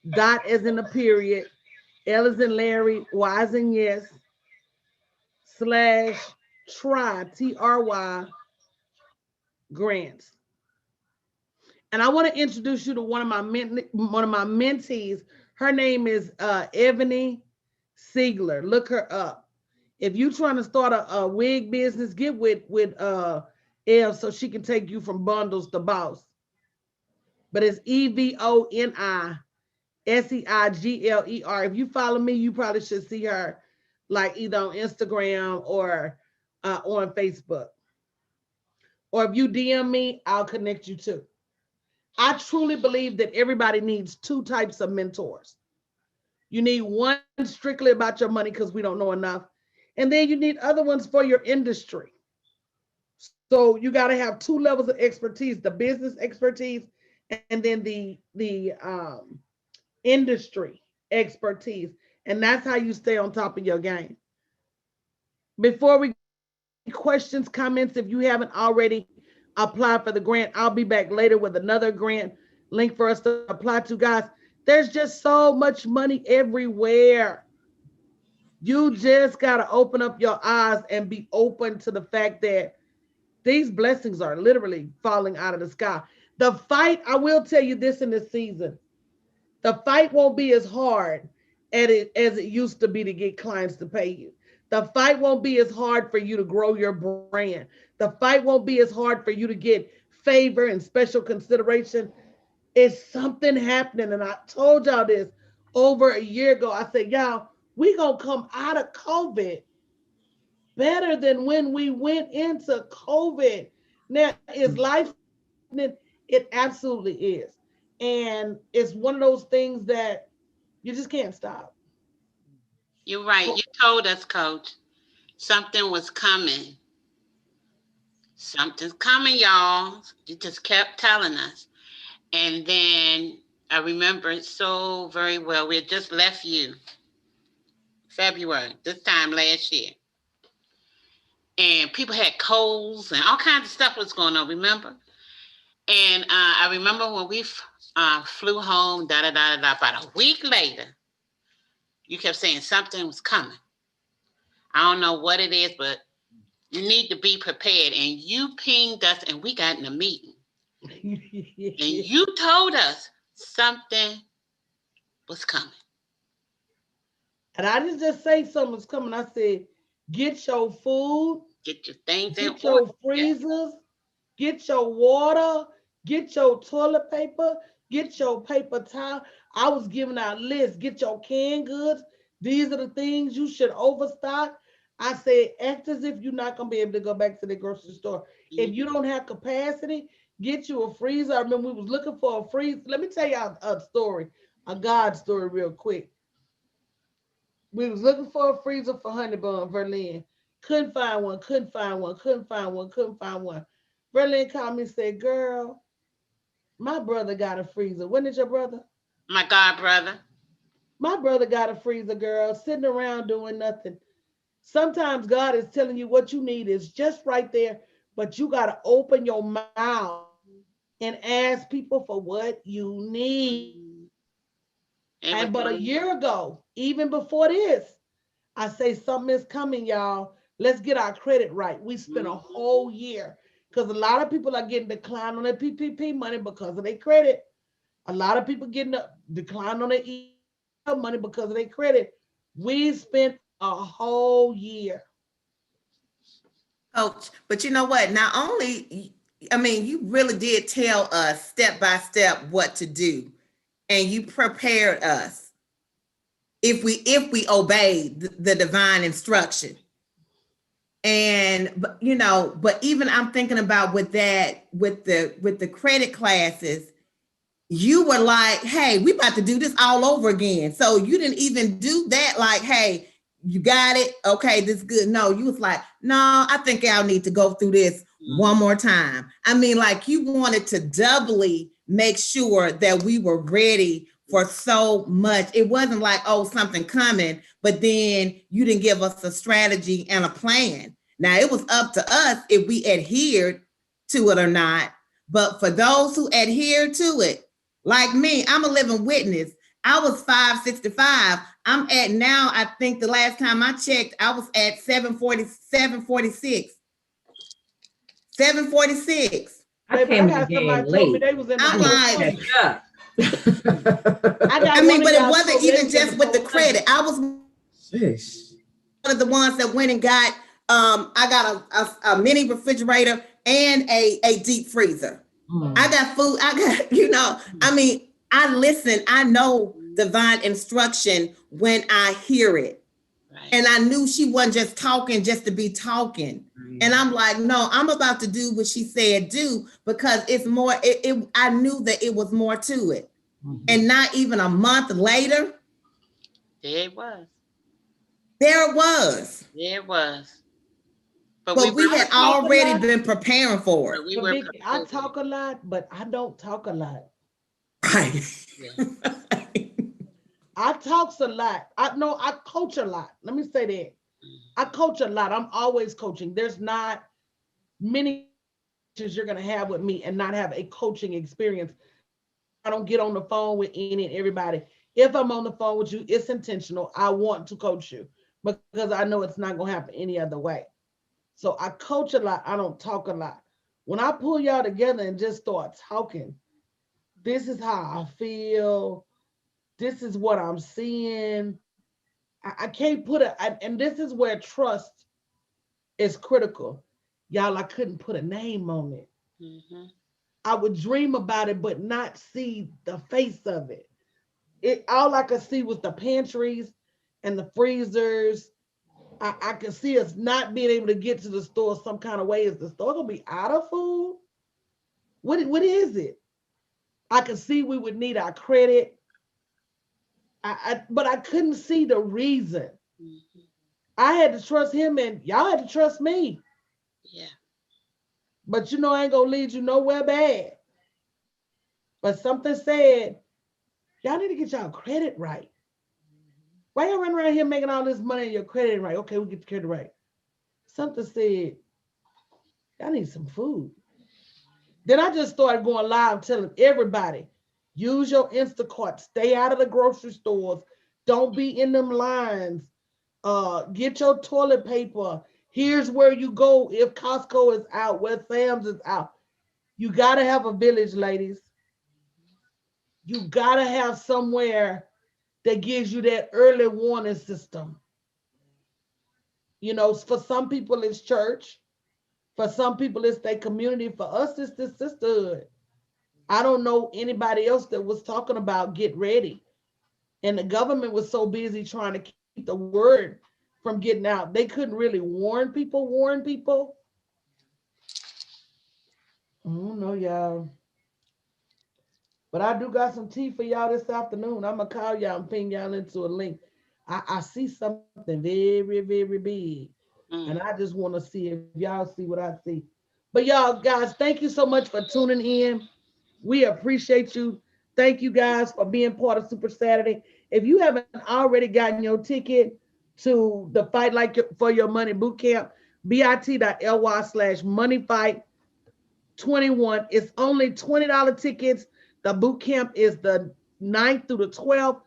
dot as in a period, L as in Larry, Y as in yes, /try, TRY, grants. And I want to introduce you to one of my mentees. Her name is Ebony Siegler. Look her up. If you're trying to start a wig business, get with Ev so she can take you from bundles to boss. But it's EVONISEIGLER. If you follow me, you probably should see her like either on Instagram or on Facebook. Or if you DM me, I'll connect you too. I truly believe that everybody needs two types of mentors. You need one strictly about your money because we don't know enough. And then you need other ones for your industry. So you got to have two levels of expertise, the business expertise and then the industry expertise. And that's how you stay on top of your game. Before we questions, comments, if you haven't already applied for the grant, I'll be back later with another grant link for us to apply to. Guys, there's just so much money everywhere. You just got to open up your eyes and be open to the fact that these blessings are literally falling out of the sky. The fight, I will tell you this in this season, the fight won't be as hard as it used to be to get clients to pay you. The fight won't be as hard for you to grow your brand. The fight won't be as hard for you to get favor and special consideration. It's something happening. And I told y'all this over a year ago. I said, y'all, we gonna come out of COVID better than when we went into COVID. Now, is life, it absolutely is. And it's one of those things that you just can't stop. You're right. You told us, Coach, something was coming. Something's coming, y'all. You just kept telling us. And then I remember it so very well. We had just left you February, this time last year. And people had colds and all kinds of stuff was going on, remember? And I remember when we flew home, about a week later, you kept saying something was coming. I don't know what it is, but you need to be prepared. And you pinged us and we got in a meeting. And you told us something was coming. And I didn't just say something was coming. I said, get your food, get your things get your freezers, get your water, get your toilet paper, get your paper towel. I was giving out lists, get your canned goods. These are the things you should overstock. I said, act as if you're not gonna be able to go back to the grocery store. If you don't have capacity, get you a freezer. I remember we was looking for a freezer. Let me tell y'all a story, a God story real quick. We was looking for a freezer for Honey Bun, Verlin. Couldn't find one. Verlin called me and said, girl, my brother got a freezer. When is your brother? My God brother. My brother got a freezer, girl, sitting around doing nothing. Sometimes God is telling you what you need is just right there, but you got to open your mouth and ask people for what you need. And but a year ago, even before this, I say something is coming, y'all. Let's get our credit right. We spent a whole year because a lot of people are getting declined on their PPP money because of their credit. A lot of people getting declined on their money because of their credit. We spent a whole year. Coach, but you know what? Not only, I mean, you really did tell us step by step what to do. And you prepared us if we obeyed the divine instruction. And you know, but even I'm thinking about with the credit classes, you were like, hey, we about to do this all over again. So you didn't even do that, like, hey, you got it, okay, this is good. No, you was like, no, I think I'll need to go through this one more time. I mean, like, you wanted to doubly make sure that we were ready for so much. It wasn't like, oh, something coming, but then you didn't give us a strategy and a plan. Now, it was up to us if we adhered to it or not. But for those who adhered to it, like me, I'm a living witness. I was 565. I'm at now, I think the last time I checked, I was at 746. 746. I came in the game late. I'm like, I mean, but it wasn't even just with the credit. I was one of the ones that went and got, I got a mini refrigerator and a deep freezer. I got food, I got, you know, I mean, I listen, I know divine instruction when I hear it. Right. And I knew she wasn't just talking just to be talking. Right. And I'm like, no, I'm about to do what she said do, because it's more, I knew that it was more to it. Mm-hmm. And not even a month later. There it was. There it was. There it was. But we had already been preparing for it. Vicky, I talk a lot, but I don't talk a lot. Right. Yeah. I talk a lot. I coach a lot. Let me say that. I coach a lot. I'm always coaching. There's not many you're going to have with me and not have a coaching experience. I don't get on the phone with any and everybody. If I'm on the phone with you, it's intentional. I want to coach you because I know it's not going to happen any other way. So I coach a lot. I don't talk a lot. When I pull y'all together and just start talking, this is how I feel. This is what I'm seeing. I can't put it, and this is where trust is critical. Y'all, I couldn't put a name on it. Mm-hmm. I would dream about it, but not see the face of it. All I could see was the pantries and the freezers. I could see us not being able to get to the store some kind of way. Is the store gonna be out of food? What is it? I could see we would need our credit. But I couldn't see the reason. Mm-hmm. I had to trust him and y'all had to trust me. Yeah. But you know, I ain't gonna lead you nowhere bad. But something said, Y'all need to get y'all credit right. Why y'all running around here making all this money and your credit ain't right? Okay, we get the credit right. Something said, y'all need some food. Then I just started going live telling everybody, use your Instacart, stay out of the grocery stores, don't be in them lines, get your toilet paper. Here's where you go if Costco is out, where Sam's is out. You gotta have a village, ladies. You gotta have somewhere that gives you that early warning system. You know, for some people it's church, for some people it's their community, for us it's the sisterhood. I don't know anybody else that was talking about get ready. And the government was so busy trying to keep the word from getting out. They couldn't really warn people. I don't know, y'all. But I do got some tea for y'all this afternoon. I'm gonna call y'all and ping y'all into a link. I see something very, very big. And I just want to see if y'all see what I see. But y'all guys, thank you so much for tuning in. We appreciate you. Thank you guys for being part of Super Saturday. If you haven't already gotten your ticket to the Fight Like for Your Money boot camp, bit.ly/moneyfight21. It's only $20 tickets. The boot camp is the 9th through the 12th.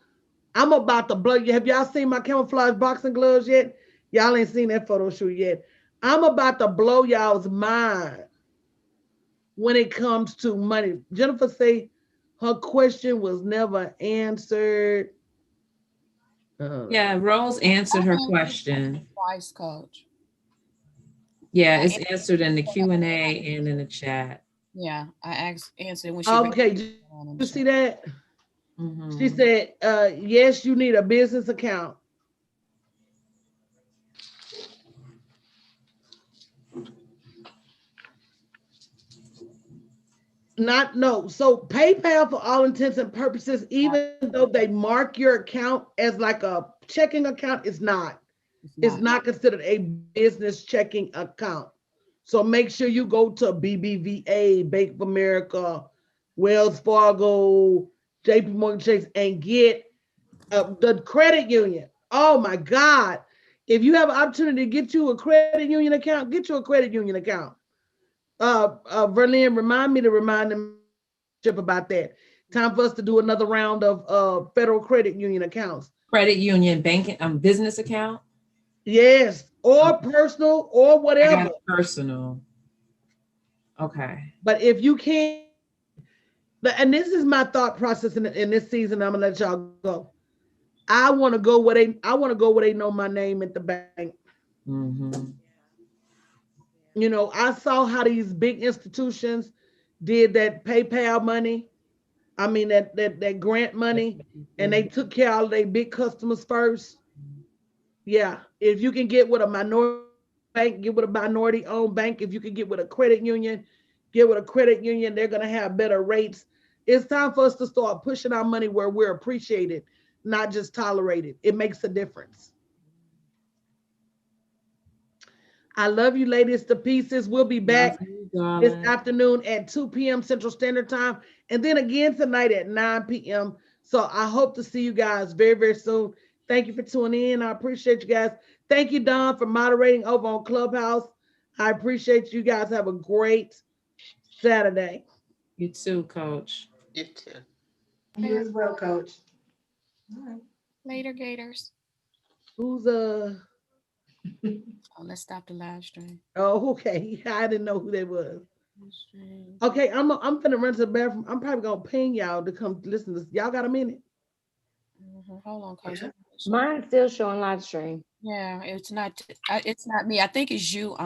I'm about to blow you. Have y'all seen my camouflage boxing gloves yet? Y'all ain't seen that photo shoot yet. I'm about to blow y'all's mind when it comes to money. Jennifer say her question was never answered. Yeah, Rose answered her question. Twice, Coach. Yeah, it's answered in the Q&A and in the chat. Yeah, I answered when she. Okay, you see that? Mm-hmm. She said, yes, you need a business account. So PayPal, for all intents and purposes, even though they mark your account as like a checking account, it's not considered a business checking account. So make sure you go to BBVA, Bank of America, Wells Fargo, JP Morgan Chase, and get the credit union. Oh my God. If you have an opportunity to get you a credit union account, get you a credit union account. Verlin, remind them about that. Time for us to do another round of federal credit union accounts. Credit union banking, business account? Yes, or personal or whatever. I got personal. Okay. But if you can't, and this is my thought process in this season, I'm gonna let y'all go. I want to go where they know my name at the bank. Mm-hmm. You know, I saw how these big institutions did that PayPal money. I mean that grant money, and they took care of all their big customers first. Yeah, if you can get with a minority bank, get with a minority-owned bank. If you can get with a credit union, get with a credit union. They're gonna have better rates. It's time for us to start pushing our money where we're appreciated, not just tolerated. It makes a difference. I love you, ladies, to pieces. We'll be back this afternoon at 2 p.m. Central Standard Time, and then again tonight at 9 p.m. So I hope to see you guys very, very soon. Thank you for tuning in. I appreciate you guys. Thank you, Don, for moderating over on Clubhouse. I appreciate you guys. Have a great Saturday. You too, Coach. You too. You as well, Coach. All right. Later, Gators. Who's Oh, let's stop the live stream. Oh, okay. I didn't know who that was. Okay, I'm finna run to the bathroom. I'm probably gonna ping y'all to come listen to this. Y'all got a minute? Hold on, Coach. Mine's still showing live stream. Yeah, it's not me. I think it's you,